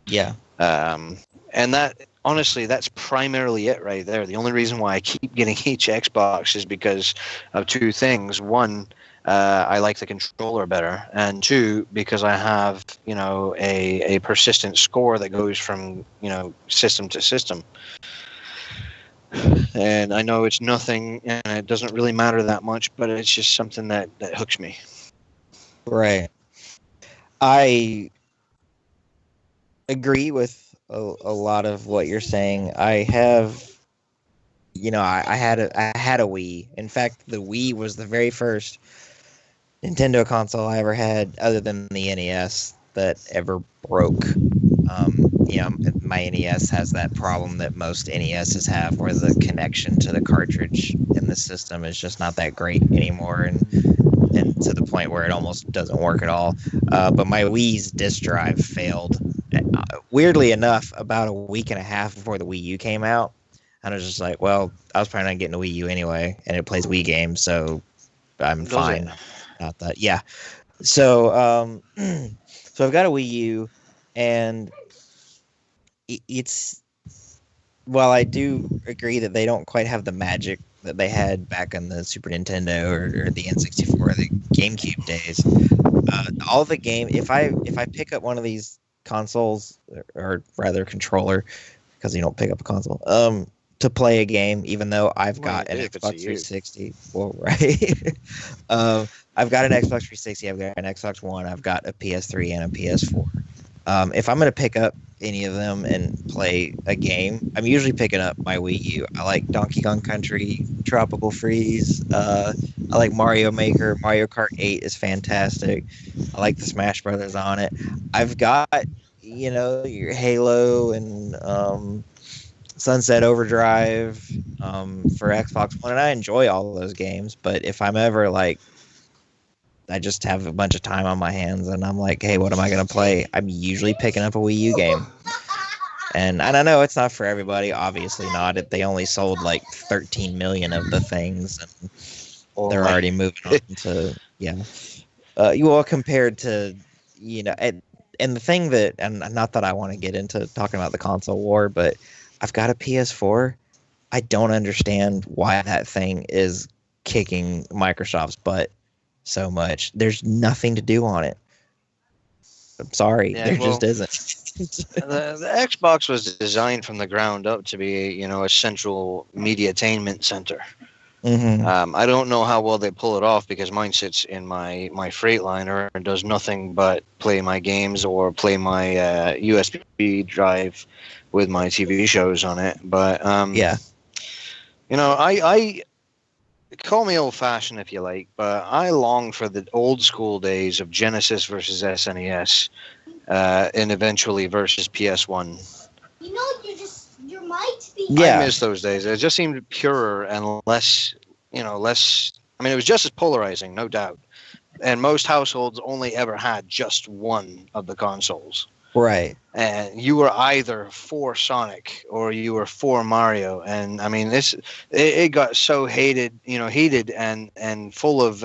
Yeah. And that, honestly, that's primarily it right there. The only reason why I keep getting each Xbox is because of 2 things. One, I like the controller better, and 2, because I have a persistent score that goes from system to system. And I know it's nothing, and it doesn't really matter that much, but it's just something that hooks me. Right. I agree with a lot of what you're saying. I have, I had a Wii. In fact, the Wii was the very first Nintendo console I ever had, other than the NES, that ever broke. My NES has that problem that most NESs have, where the connection to the cartridge in the system is just not that great anymore, and to the point where it almost doesn't work at all. But my Wii's disk drive failed. Weirdly enough, about a week and a half before the Wii U came out, And I was just like, well, I was planning on getting a Wii U anyway, and it plays Wii games, so I'm Does fine. it? Not that, yeah. So, so I've got a Wii U, and it's while I do agree that they don't quite have the magic that they had back on the Super Nintendo or the N64, or the GameCube days. All the game, if I pick up one of these consoles, or rather controller, because you don't pick up a console, to play a game, even though I've Well, got an if it's a Xbox you. 360. Well, right. I've got an Xbox 360. I've got an Xbox One. I've got a PS3 and a PS4. If I'm going to pick up any of them and play a game, I'm usually picking up my Wii U. I like Donkey Kong Country, Tropical Freeze. I like Mario Maker. Mario Kart 8 is fantastic. I like the Smash Brothers on it. I've got, your Halo and Sunset Overdrive for Xbox One, and I enjoy all those games. But if I'm ever like, I just have a bunch of time on my hands, and I'm like, hey, what am I gonna play? I'm usually picking up a Wii U game, and I know it's not for everybody. Obviously not. They only sold like 13 million of the things, and they're already moving on to compared to and the thing that, and not that I want to get into talking about the console war, but I've got a PS4. I don't understand why that thing is kicking Microsoft's butt so much. There's nothing to do on it. I'm sorry, Yeah, there well, just isn't. the Xbox was designed from the ground up to be, a central mediatainment center. Mm-hmm. I don't know how well they pull it off because mine sits in my Freightliner and does nothing but play my games or play my USB drive with my TV shows on it. But Yeah. I call me old-fashioned if you like, but I long for the old school days of Genesis versus SNES, and eventually versus PS1. You might be. Yeah. I miss those days. It just seemed purer and less. I mean, it was just as polarizing, no doubt. And most households only ever had just one of the consoles. Right. And you were either for Sonic or you were for Mario. And I mean, it got so heated and full of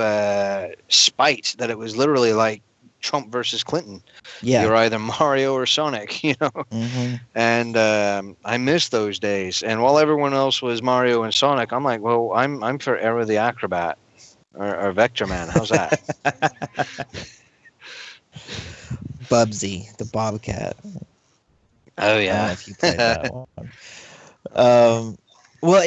spite that it was literally like Trump versus Clinton. Yeah. You're either Mario or Sonic, Mm-hmm. And I miss those days. And while everyone else was Mario and Sonic, I'm like, well, I'm for Era the Acrobat or Vector Man. How's that? Bubsy, the Bobcat. Oh I don't yeah. know if you played that one. Well,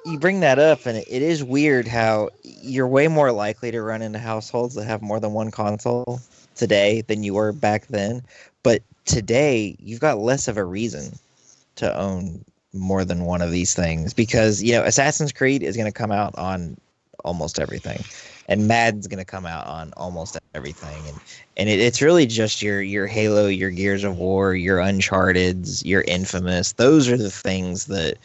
you bring that up, and it is weird how you're way more likely to run into households that have more than one console today than you were back then. But today, you've got less of a reason to own more than one of these things because, Assassin's Creed is going to come out on almost everything, and Madden's going to come out on almost everything. And it's really just your Halo, your Gears of War, your Uncharted's, your Infamous. Those are the things that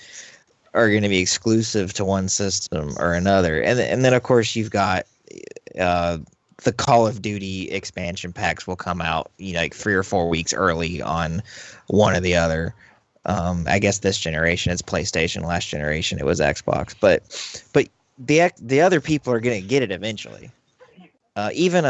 are going to be exclusive to one system or another. And then, of course, you've got the Call of Duty expansion packs will come out, like 3 or 4 weeks early on one or the other. I guess this generation it's PlayStation. Last generation it was Xbox. But the other people are going to get it eventually. Even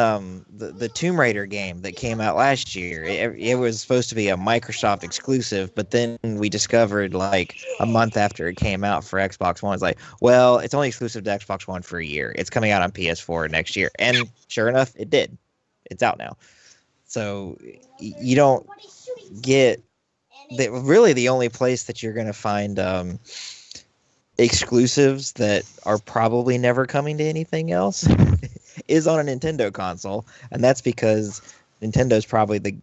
the Tomb Raider game that came out last year, it was supposed to be a Microsoft exclusive, but then we discovered like a month after it came out for Xbox One, it's like, well, it's only exclusive to Xbox One for a year. It's coming out on PS4 next year, and sure enough, it did. It's out now. So you don't get really the only place that you're going to find exclusives that are probably never coming to anything else is on a Nintendo console, and that's because Nintendo's probably the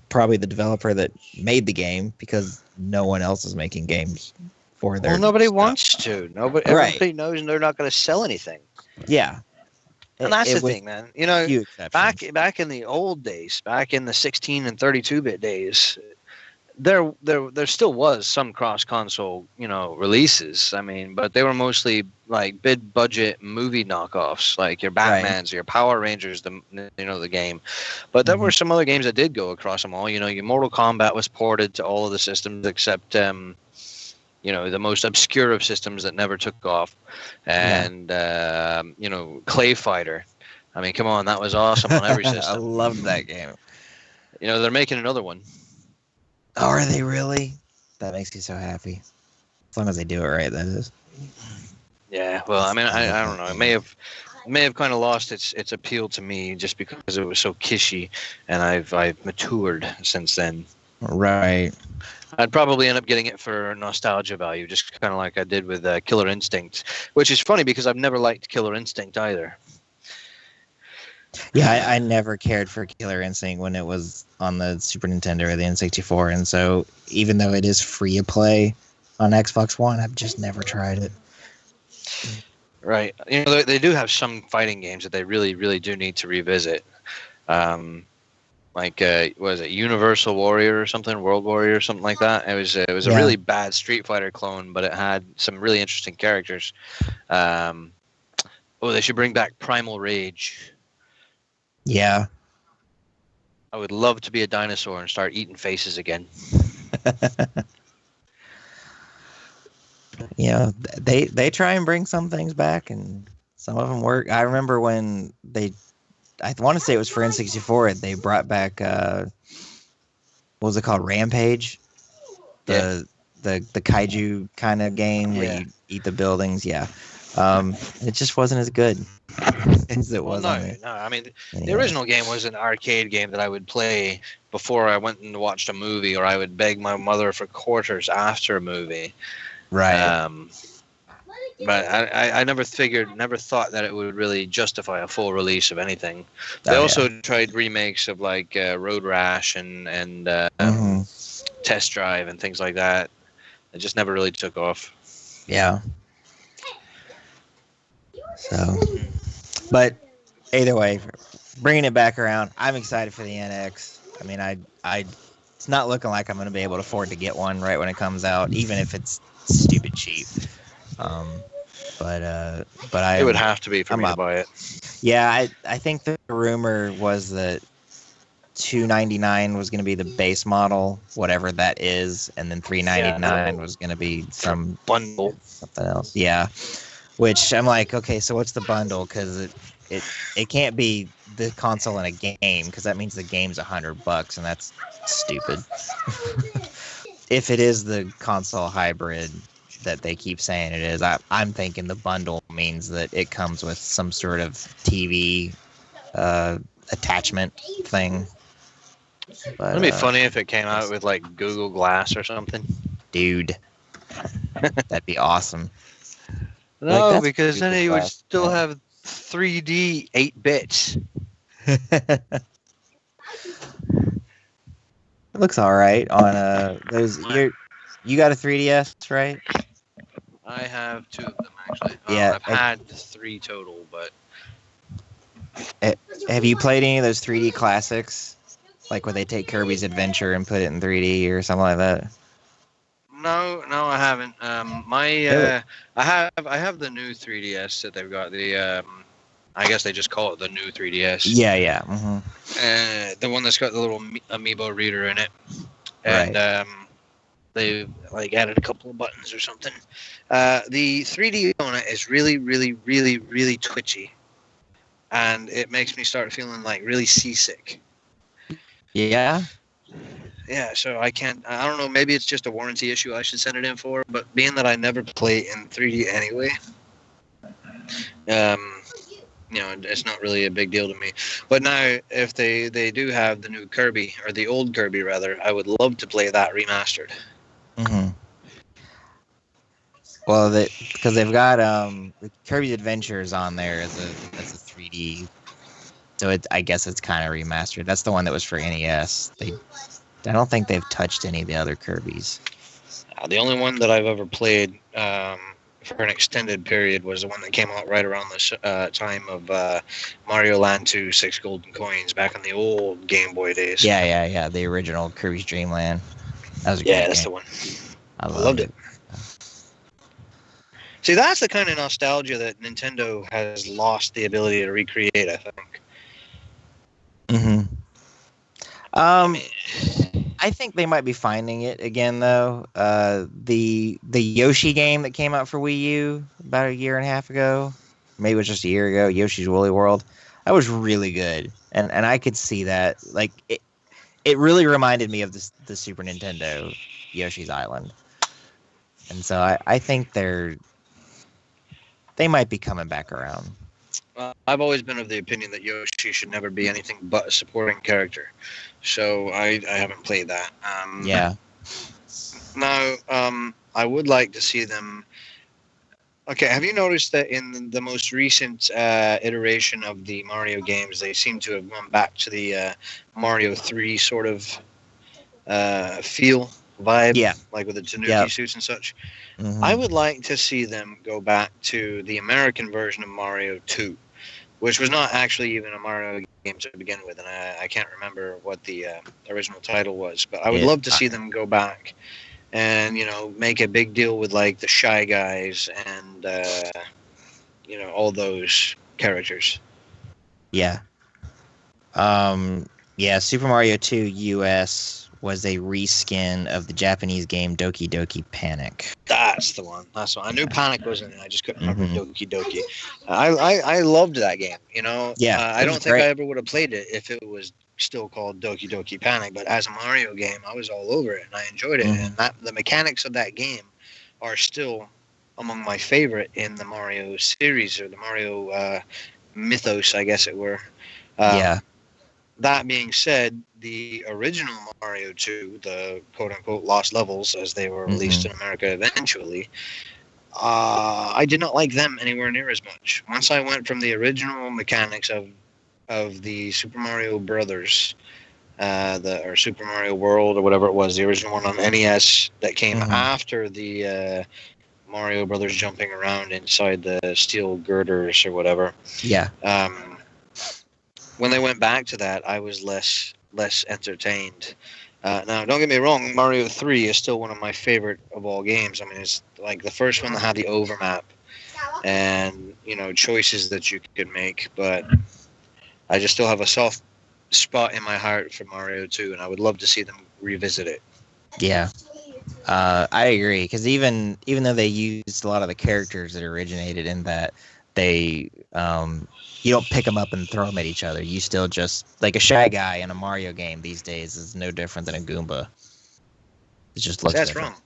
probably the developer that made the game because no one else is making games for their. Well, nobody stuff. wants to. Everybody knows they're not going to sell anything. Yeah, And that's the thing, man. Few exceptions. Back in the old days, back in the 16 and 32-bit days, there still was some cross-console, releases. I mean, but they were mostly like big-budget movie knockoffs, like your Batmans, your Power Rangers, the game. But there were some other games that did go across them all. Your Mortal Kombat was ported to all of the systems except the most obscure of systems that never took off, and Clay Fighter. I mean, come on, that was awesome on every I system. loved that game. They're making another one. Oh, are they really? That makes me so happy. As long as they do it right, that is. Yeah, well, I mean, I don't know. It may have kind of lost its appeal to me just because it was so kishy, and I've matured since then. Right. I'd probably end up getting it for nostalgia value, just kind of like I did with Killer Instinct, which is funny because I've never liked Killer Instinct either. Yeah, I never cared for Killer Instinct when it was on the Super Nintendo or the N64, and so even though it is free to play on Xbox One, I've just never tried it. Right. They do have some fighting games that they really, really do need to revisit. Like, what is it, Universal Warrior or something, World Warrior or something like that. It was a really bad Street Fighter clone, but it had some really interesting characters. They should bring back Primal Rage. Yeah. I would love to be a dinosaur and start eating faces again. They try and bring some things back, and some of them work. I remember when I want to say it was for N64, they brought back, what was it called, Rampage? The kaiju kind of game where you eat the buildings, it just wasn't as good as it was on it. No, I mean, the original game was an arcade game that I would play before I went and watched a movie, or I would beg my mother for quarters after a movie. Right. But I never thought that it would really justify a full release of anything. They also tried remakes of like Road Rash and Test Drive and things like that. It just never really took off. Yeah. So, but either way, bringing it back around, I'm excited for the NX. I mean, it's not looking like I'm going to be able to afford to get one right when it comes out, even if it's stupid cheap. But it would have to be for me to buy it. Yeah, I think the rumor was that $299 was going to be the base model, whatever that is, and then $399 was going to be some bundle, something else. Yeah, which I'm like, okay, so what's the bundle? Because it can't be the console and a game, because that means the game's $100, and that's stupid. If it is the console hybrid that they keep saying it is, I'm thinking the bundle means that it comes with some sort of TV attachment thing. But, it'd be funny if it came out with like Google Glass or something. Dude, that'd be awesome. No, like, because then it would still have 3D 8 bits. It looks all right on those. You got a 3DS, right? I have 2 of them actually. Yeah, I've had 3 total, but have you played any of those 3D classics, like where they take Kirby's Adventure and put it in 3D or something like that? No, I haven't. I have the new 3DS that they've got. The I guess they just call it the new 3DS. Yeah. Mm-hmm. The one that's got the little amiibo reader in it, and right. They've like added a couple of buttons or something. The 3D on it is really, really, really, really twitchy, and it makes me start feeling like really seasick. Yeah. Yeah, so I don't know, maybe it's just a warranty issue I should send it in for, but being that I never play in 3D anyway, it's not really a big deal to me. But now, if they do have the new Kirby, or the old Kirby rather, I would love to play that remastered. Mm-hmm. Well, because they've got Kirby's Adventures on there as a 3D, so I guess it's kind of remastered. That's the one that was for NES. I don't think they've touched any of the other Kirbys. The only one that I've ever played for an extended period was the one that came out right around the time of Mario Land 2, 6 Golden Coins, back in the old Game Boy days. Yeah. The original Kirby's Dream Land. That was a great that's game. the one. I loved it. See, that's the kind of nostalgia that Nintendo has lost the ability to recreate, I think. Mm-hmm. I think they might be finding it again though. The Yoshi game that came out for Wii U about a year and a half ago, maybe it was just a year ago, Yoshi's Woolly World. That was really good, and I could see that. Like it really reminded me of the Super Nintendo Yoshi's Island, and so I think they might be coming back around. I've always been of the opinion that Yoshi should never be anything but a supporting character, so I haven't played that. Yeah. Now, I would like to see them. Okay, have you noticed that in the most recent iteration of the Mario games, they seem to have gone back to the Mario 3 sort of feel, vibe, Yeah. like with the Tanuki Yep. suits and such? Mhm. I would like to see them go back to the American version of Mario 2, which was not actually even a Mario game to begin with, and I can't remember what the original title was, but I would love to see them go back and, you know, make a big deal with, like, the Shy Guys and, you know, all those characters. Yeah. Yeah, Super Mario 2 US was a reskin of the Japanese game Doki Doki Panic. That's the one. That's the one. I knew Panic was in it. I just couldn't remember Mhm. Doki Doki. I loved that game. You know, Yeah, I it don't was think great. I ever would have played it if it was still called Doki Doki Panic. But as a Mario game, I was all over it and I enjoyed it. Mhm. And the mechanics of that game are still among my favorite in the Mario series, or the Mario mythos, I guess it were. Yeah. That being said, the original Mario 2, the quote-unquote lost levels, as they were released in America eventually, I did not like them anywhere near as much. Once I went from the original mechanics of the Super Mario Brothers, or Super Mario World, or whatever it was, the original one on NES that came Mhm. after the Mario Brothers jumping around inside the steel girders or whatever. Yeah. When they went back to that, I was less entertained. Now, don't get me wrong, Mario 3 is still one of my favorite of all games. I mean, it's like the first one that had the overmap and, you know, choices that you could make, but I just still have a soft spot in my heart for Mario 2, and I would love to see them revisit it. Yeah. I agree, because even though they used a lot of the characters that originated in that, they you don't pick them up and throw them at each other. You still just, like, a Shy Guy in a Mario game these days is no different than a Goomba. It just looks That's different. wrong.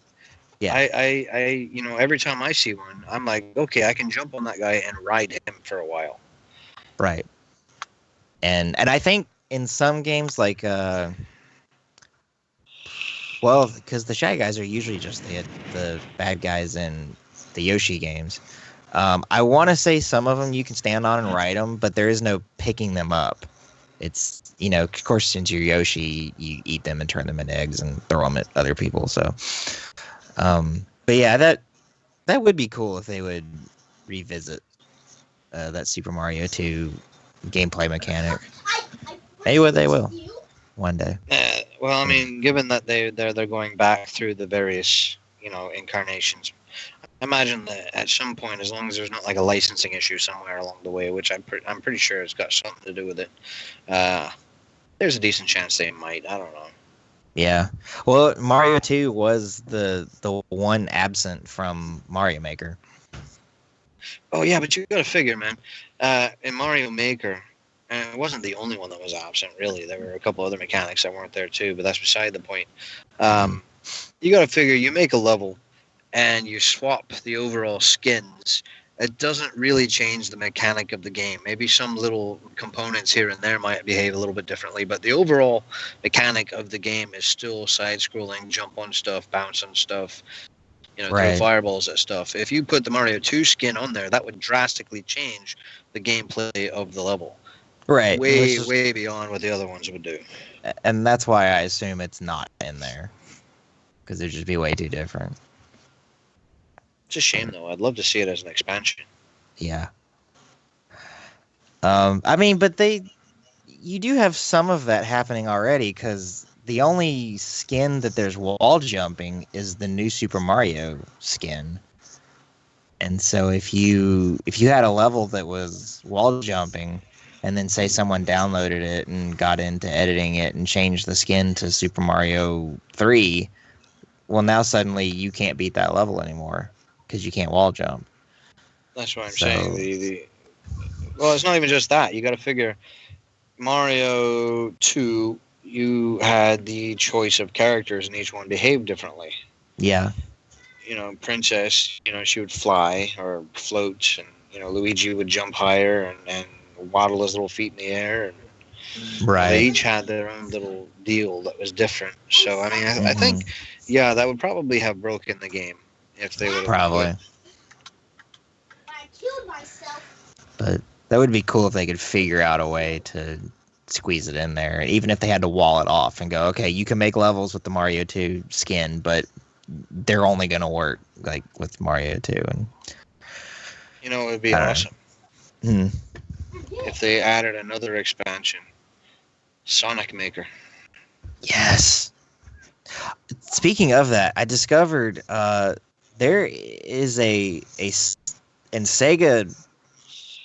Yeah. I, you know, every time I see one, I'm like, okay, I can jump on that guy and ride him for a while. Right. And I think in some games, like well, because the Shy Guys are usually just the bad guys in the Yoshi games. I want to say some of them you can stand on and ride them, but there is no picking them up. It's, you know, of course, since you're Yoshi, you eat them and turn them into eggs and throw them at other people. So, but yeah, that would be cool if they would revisit that Super Mario 2 gameplay mechanic. Maybe they will one day. Well, I mean, given that they're going back through the various, you know, incarnations, I imagine that at some point, as long as there's not like a licensing issue somewhere along the way, which I'm pretty sure it's got something to do with it, there's a decent chance they might. I don't know. Yeah. Well, Mario 2 was the one absent from Mario Maker. Oh yeah, but you got to figure, man. In Mario Maker, it wasn't the only one that was absent. Really, there were a couple other mechanics that weren't there too. But that's beside the point. You got to figure, you make a level, and you swap the overall skins. It doesn't really change the mechanic of the game. Maybe some little components here and there might behave a little bit differently, but the overall mechanic of the game is still side-scrolling, jump on stuff, bounce on stuff, you know, throw Right. fireballs at stuff. If you put the Mario 2 skin on there, that would drastically change the gameplay of the level. Right. Way beyond what the other ones would do. And that's why I assume it's not in there, because it'd just be way too different. It's a shame, though. I'd love to see it as an expansion. Yeah. I mean, but you do have some of that happening already, because the only skin that there's wall jumping is the new Super Mario skin. And so if you had a level that was wall jumping, and then say someone downloaded it and got into editing it and changed the skin to Super Mario 3, well, now suddenly you can't beat that level anymore because you can't wall jump. That's what I'm So- saying. Well, it's not even just that. You got to figure Mario 2, you had the choice of characters and each one behaved differently. Yeah, Princess, she would fly or float, and, Luigi would jump higher and waddle his little feet in the air. And they right. each had their own little deal that was different. So, I mean, I think, that would probably have broken the game if they would have Probably. I killed myself. But that would be cool if they could figure out a way to squeeze it in there, even if they had to wall it off and go, okay, you can make levels with the Mario 2 skin, but they're only going to work like with Mario 2. And it would be I don't know. awesome if they added another expansion, Sonic Maker. Yes. Speaking of that, I discovered there is and Sega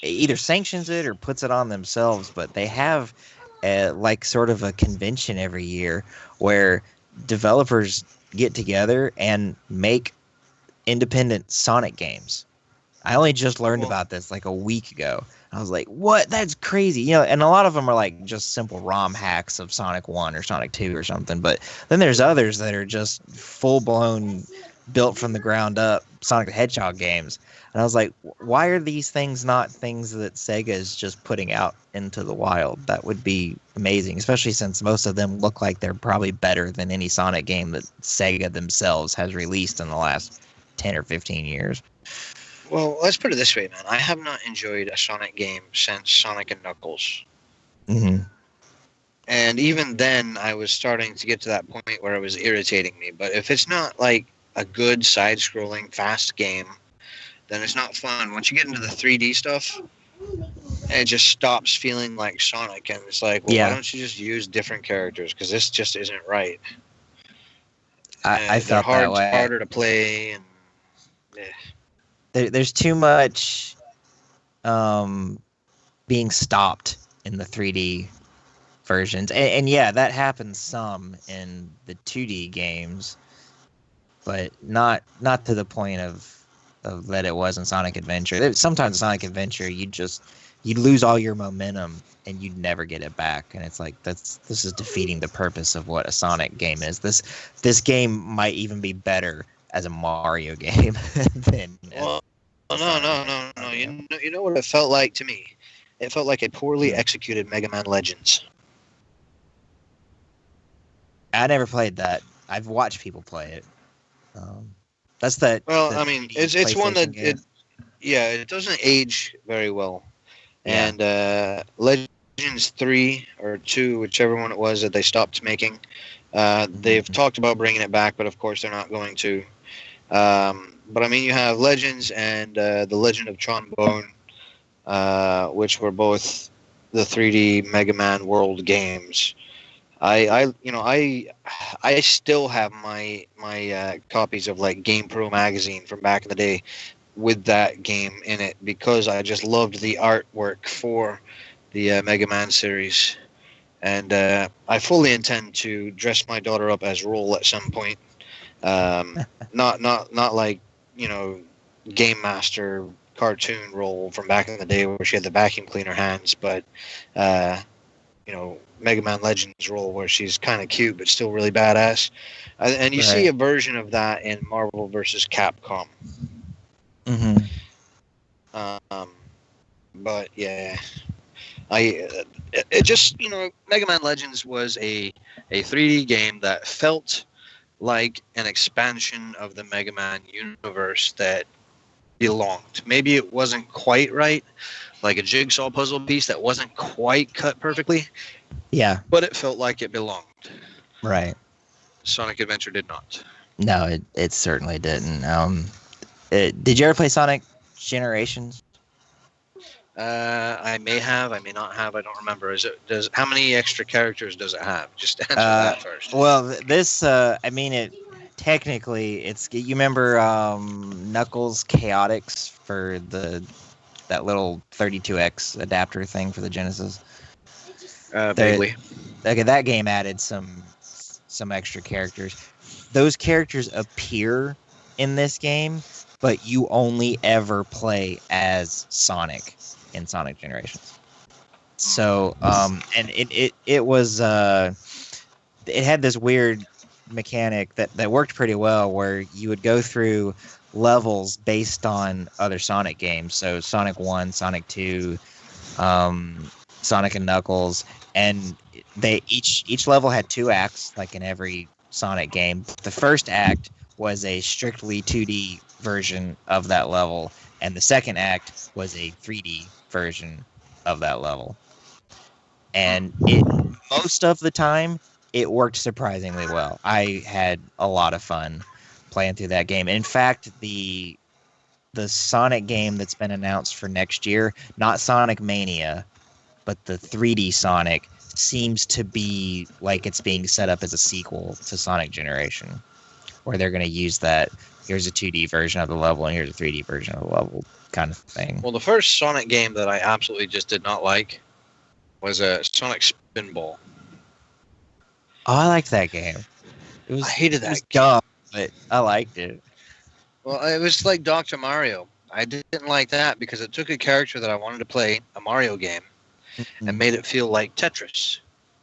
either sanctions it or puts it on themselves, but they have like sort of a convention every year where developers get together and make independent Sonic games. I only just learned about this like a week ago. I was like, what? That's crazy. And a lot of them are like just simple ROM hacks of Sonic 1 or Sonic 2 or something. But then there's others that are just full-blown, built from the ground up Sonic the Hedgehog games. And I was like, why are these things not things that Sega is just putting out into the wild? That would be amazing, especially since most of them look like they're probably better than any Sonic game that Sega themselves has released in the last 10 or 15 years. Well, let's put it this way, man. I have not enjoyed a Sonic game since Sonic and Knuckles. Mm-hmm. And even then, I was starting to get to that point where it was irritating me. But if it's not like a good side-scrolling, fast game, then it's not fun. Once you get into the 3D stuff, it just stops feeling like Sonic. And it's like, well, why don't you just use different characters? Because this just isn't right. I felt that way. Harder to play. And there's too much being stopped in the 3D versions. And yeah, that happens some in the 2D games, but not to the point of that it was in Sonic Adventure. Sometimes Sonic Adventure, you'd lose all your momentum and you'd never get it back. And it's like this is defeating the purpose of what a Sonic game is. This game might even be better as a Mario game than. No. You know what it felt like to me? It felt like a poorly executed Mega Man Legends. I never played that. I've watched people play it. That's that. Well, I mean, it's one that it doesn't age very well. Yeah. And Legends 3 or 2, whichever one it was that they stopped making, they've talked about bringing it back, but of course they're not going to. But I mean, you have Legends and the Legend of Trombone, which were both the 3D Mega Man World games. I still have my copies of like Game Pro magazine from back in the day with that game in it because I just loved the artwork for the Mega Man series, and I fully intend to dress my daughter up as Roll at some point. Not like Game Master cartoon Roll from back in the day where she had the vacuum cleaner hands, but Mega Man Legends Roll where she's kind of cute but still really badass. And you see a version of that in Marvel vs. Capcom. Mm-hmm. But yeah, it just Mega Man Legends was a 3D game that felt like an expansion of the Mega Man universe that belonged. Maybe it wasn't quite right, like a jigsaw puzzle piece that wasn't quite cut perfectly. Yeah. But it felt like it belonged. Right. Sonic Adventure did not. No, it certainly didn't. Did you ever play Sonic Generations? I may have, I may not have. I don't remember. How many extra characters does it have? Just answer that first. Well, this, technically, you remember Knuckles Chaotix for the that little 32X adapter thing for the Genesis. Vaguely. Okay, that game added some extra characters. Those characters appear in this game, but you only ever play as Sonic in Sonic Generations. So, and it was it had this weird mechanic that worked pretty well, where you would go through levels based on other Sonic games. So Sonic 1, Sonic 2, Sonic and Knuckles, and they each level had 2 acts, like in every Sonic game. The first act was a strictly 2D version of that level, and the second act was a 3D version of that level. And most of the time it worked surprisingly well. I had a lot of fun playing through that game. In fact, the Sonic game that's been announced for next year, not Sonic Mania, but the 3D Sonic, seems to be like it's being set up as a sequel to Sonic Generation, where they're going to use that, here's a 2D version of the level and here's a 3D version of the level kind of thing. Well, the first Sonic game that I absolutely just did not like was a Sonic Spinball. Oh, I liked that game. I hated that It was game. dumb, but I liked it. Well, it was like Dr. Mario. I didn't like that because it took a character that I wanted to play, a Mario game, and made it feel like Tetris.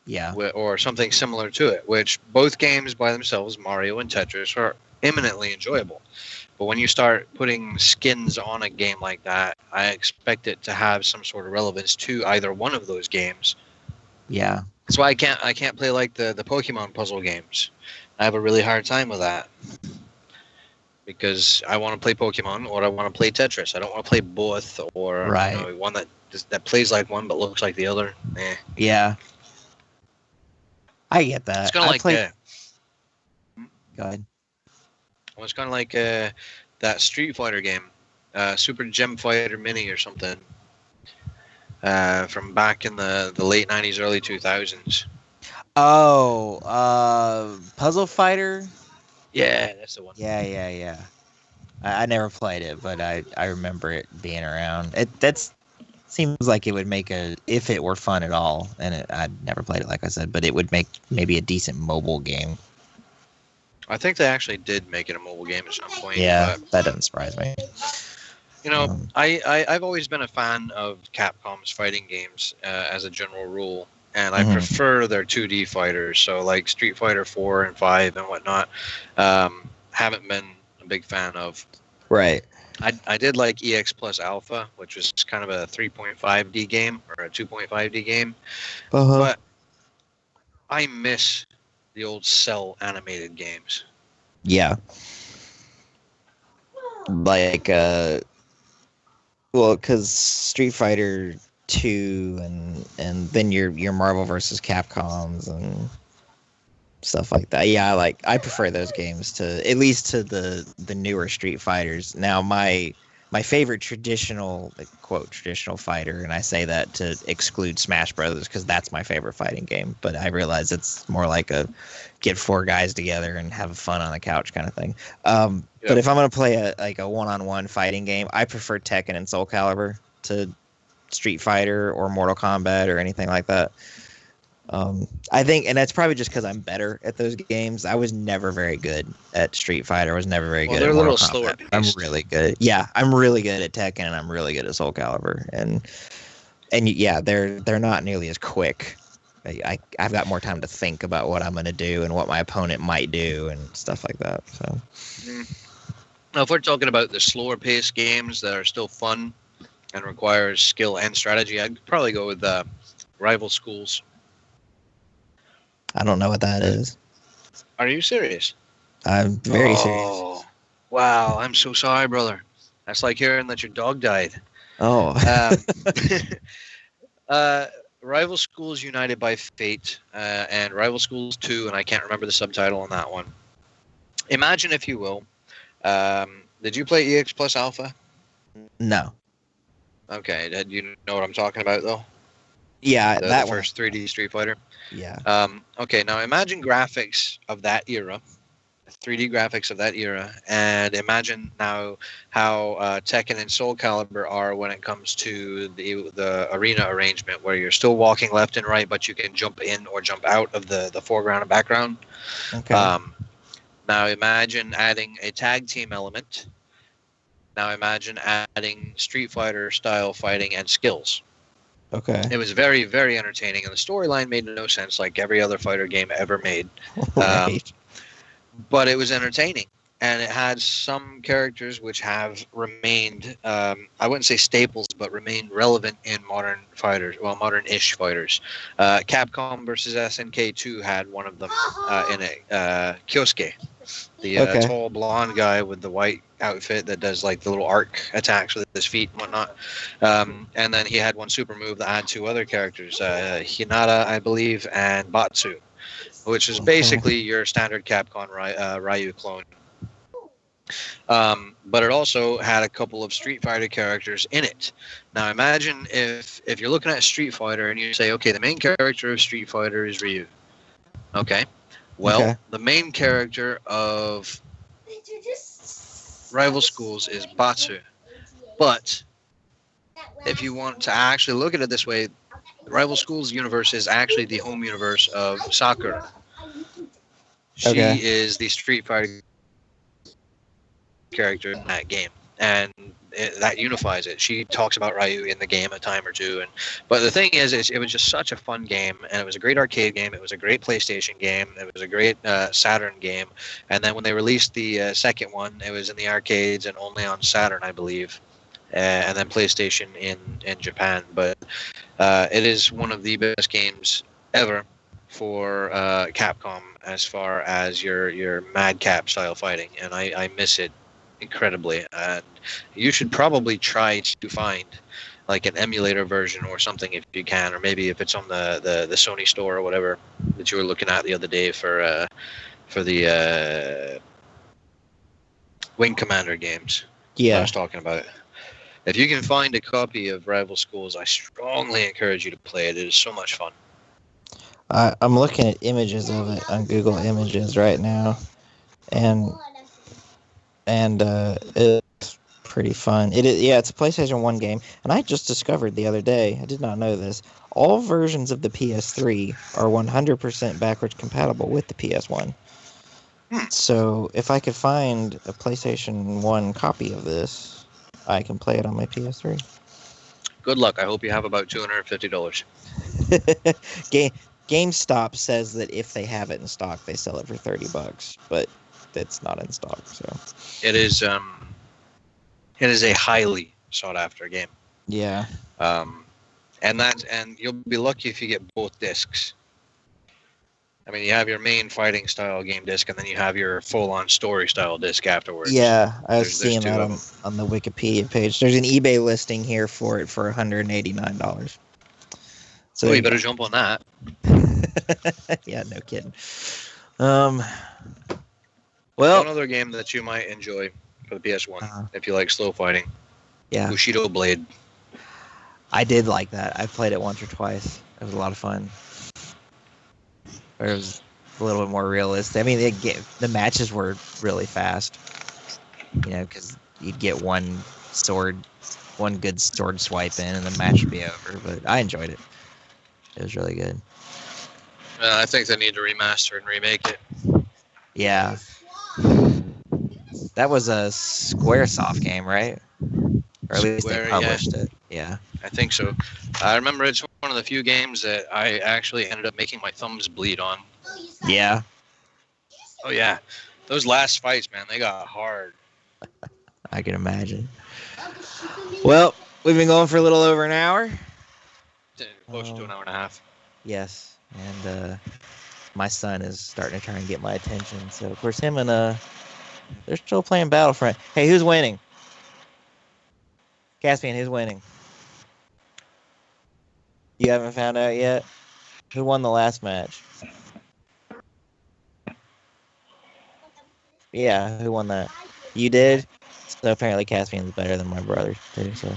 Yeah. Or something similar to it, which both games by themselves, Mario and Tetris, are eminently enjoyable. But when you start putting skins on a game like that, I expect it to have some sort of relevance to either one of those games. Yeah. That's why I can't play like the Pokemon puzzle games. I have a really hard time with that. Because I want to play Pokemon or I want to play Tetris. I don't want to play both, or Right. One that plays like one but looks like the other. Yeah. I get that. It's kind of like Go ahead. Well, it's kind of like that Street Fighter game, Super Gem Fighter Mini or something, from back in the late 90s, early 2000s. Oh, Puzzle Fighter? Yeah, that's the one. Yeah. I never played it, but I remember it being around. Seems like it would make if it were fun at all, and I'd never played it, like I said, but it would make maybe a decent mobile game. I think they actually did make it a mobile game at some point. Yeah, but, that doesn't surprise me. You know, I've always been a fan of Capcom's fighting games as a general rule, and I prefer their 2D fighters. So like Street Fighter 4 and 5 and whatnot, haven't been a big fan of. Right. I did like EX Plus Alpha, which was kind of a 3.5D game or a 2.5D game, but I miss the old Cell animated games. Yeah. Like, well, because Street Fighter 2 and then your Marvel versus Capcoms and stuff like that. Yeah, I prefer those games to, at least to the newer Street Fighters. Now, my favorite traditional, quote, traditional fighter, and I say that to exclude Smash Brothers because that's my favorite fighting game, but I realize it's more like a get 4 guys together and have fun on the couch kind of thing. But if I'm going to play a one-on-one fighting game, I prefer Tekken and Soul Calibur to Street Fighter or Mortal Kombat or anything like that. I think, and that's probably just because I'm better at those games. I was never very good at Street Fighter. I was never very good at Mortal Kombat. I'm really good. Yeah, I'm really good at Tekken, and I'm really good at Soul Calibur. And yeah, they're not nearly as quick. I've got more time to think about what I'm going to do and what my opponent might do and stuff like that. So, now if we're talking about the slower paced games that are still fun and requires skill and strategy, I'd probably go with Rival Schools. I don't know what that is. Are you serious? I'm very serious. Wow, I'm so sorry, brother. That's like hearing that your dog died. Oh. Rival Schools United by Fate and Rival Schools 2, and I can't remember the subtitle on that one. Imagine, if you will. Did you play EX Plus Alpha? No. Okay, did you know what I'm talking about, though? Yeah, the first 3D Street Fighter. Yeah. Okay, now imagine graphics of that era 3D graphics of that era, and imagine now how Tekken and Soul Calibur are when it comes to the arena arrangement, where you're still walking left and right, but you can jump in or jump out of the foreground and background. Okay. Now imagine adding a tag team element. Now imagine adding Street Fighter style fighting and skills. Okay. It was very, very entertaining, and the storyline made no sense, like every other fighter game ever made. Right. But it was entertaining, and it had some characters which have remained, I wouldn't say staples, but remained relevant in modern fighters, well, modern-ish fighters. Capcom versus SNK 2 had one of them in it, Kyosuke, the Okay. tall blonde guy with the white outfit that does like the little arc attacks with his feet and whatnot. And then he had one super move that had two other characters, Hinata, I believe, and Batsu, which is basically your standard Capcom Ryu clone. But it also had a couple of Street Fighter characters in it. Now imagine if you're looking at Street Fighter and you say, okay, the main character of Street Fighter is Ryu. Okay. Well, the main character of Rival Schools is Batsu. But if you want to actually look at it this way, the Rival Schools universe is actually the home universe of Sakura. She is the Street Fighter character in that game, and that unifies it. She talks about Ryu in the game a time or two, but the thing is it was just such a fun game, and it was a great arcade game. It was a great PlayStation game. It was a great Saturn game, and then when they released the second one, it was in the arcades and only on Saturn, I believe, and then PlayStation in Japan. But it is one of the best games ever for Capcom as far as your Madcap style fighting, and I miss it incredibly. And you should probably try to find like an emulator version or something if you can, or maybe if it's on the Sony store or whatever that you were looking at the other day for the Wing Commander games. Yeah. I was talking about it. If you can find a copy of Rival Schools, I strongly encourage you to play it. It is so much fun. I'm looking at images of it on Google Images right now, and it's pretty fun. It is, yeah, it's a PlayStation 1 game, and I just discovered the other day, I did not know this, all versions of the PS3 are 100% backwards compatible with the PS1. So if I could find a PlayStation 1 copy of this, I can play it on my PS3. Good luck. I hope you have about $250. GameStop says that if they have it in stock, they sell it for $30, but it's not in stock. So it is a highly sought after game. Yeah. And you'll be lucky if you get both discs. I mean, you have your main fighting style game disc, and then you have your full-on story style disc afterwards. Yeah, I was seeing that on the Wikipedia page. There's an eBay listing here for it for $189. So you better jump on that. Yeah, no kidding. Well, one other game that you might enjoy for the PS1 if you like slow fighting. Yeah, Bushido Blade. I did like that. I played it once or twice. It was a lot of fun. It was a little bit more realistic. I mean, the matches were really fast. Because you'd get one good sword swipe in, and the match would be over. But I enjoyed it. It was really good. I think they need to remaster and remake it. Yeah. That was a Squaresoft game, right? Or at least they published it. Yeah. I think so. I remember it's one of the few games that I actually ended up making my thumbs bleed on. Yeah. Oh, yeah. Those last fights, man, they got hard. I can imagine. Well, we've been going for a little over an hour. Close to an hour and a half. Yes. And my son is starting to try and get my attention. So, of course, him and they're still playing Battlefront. Hey, who's winning? Caspian, who's winning? You haven't found out yet? Who won the last match? Yeah, who won that? You did? So apparently Caspian's better than my brother, too. So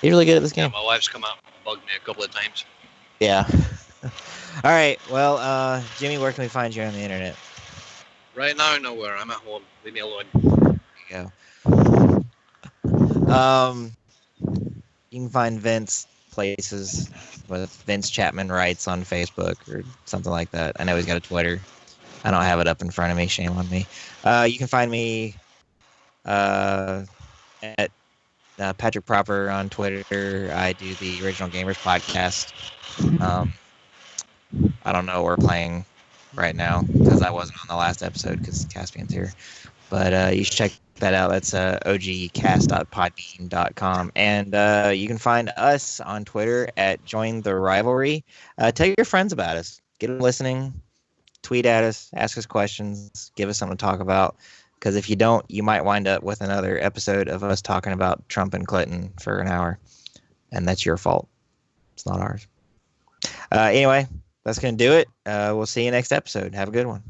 he's really good at this game. Yeah, my wife's come out and bugged me a couple of times. Yeah. All right. Well, Jimmy, where can we find you on the internet? Right now, nowhere. I'm at home. Leave me alone. There you go. You can find Vince places with Vince Chapman Writes on Facebook or something like that. I know he's got a Twitter. I don't have it up in front of me. Shame on me. You can find me at Patrick Proper on Twitter. I do the Original Gamers podcast. I don't know what we're playing right now because I wasn't on the last episode because Caspian's here. But you should check that out. That's ogcast.podbean.com. And you can find us on Twitter at Join the Rivalry. Tell your friends about us. Get them listening. Tweet at us. Ask us questions. Give us something to talk about. Because if you don't, you might wind up with another episode of us talking about Trump and Clinton for an hour. And that's your fault. It's not ours. Anyway, that's going to do it. We'll see you next episode. Have a good one.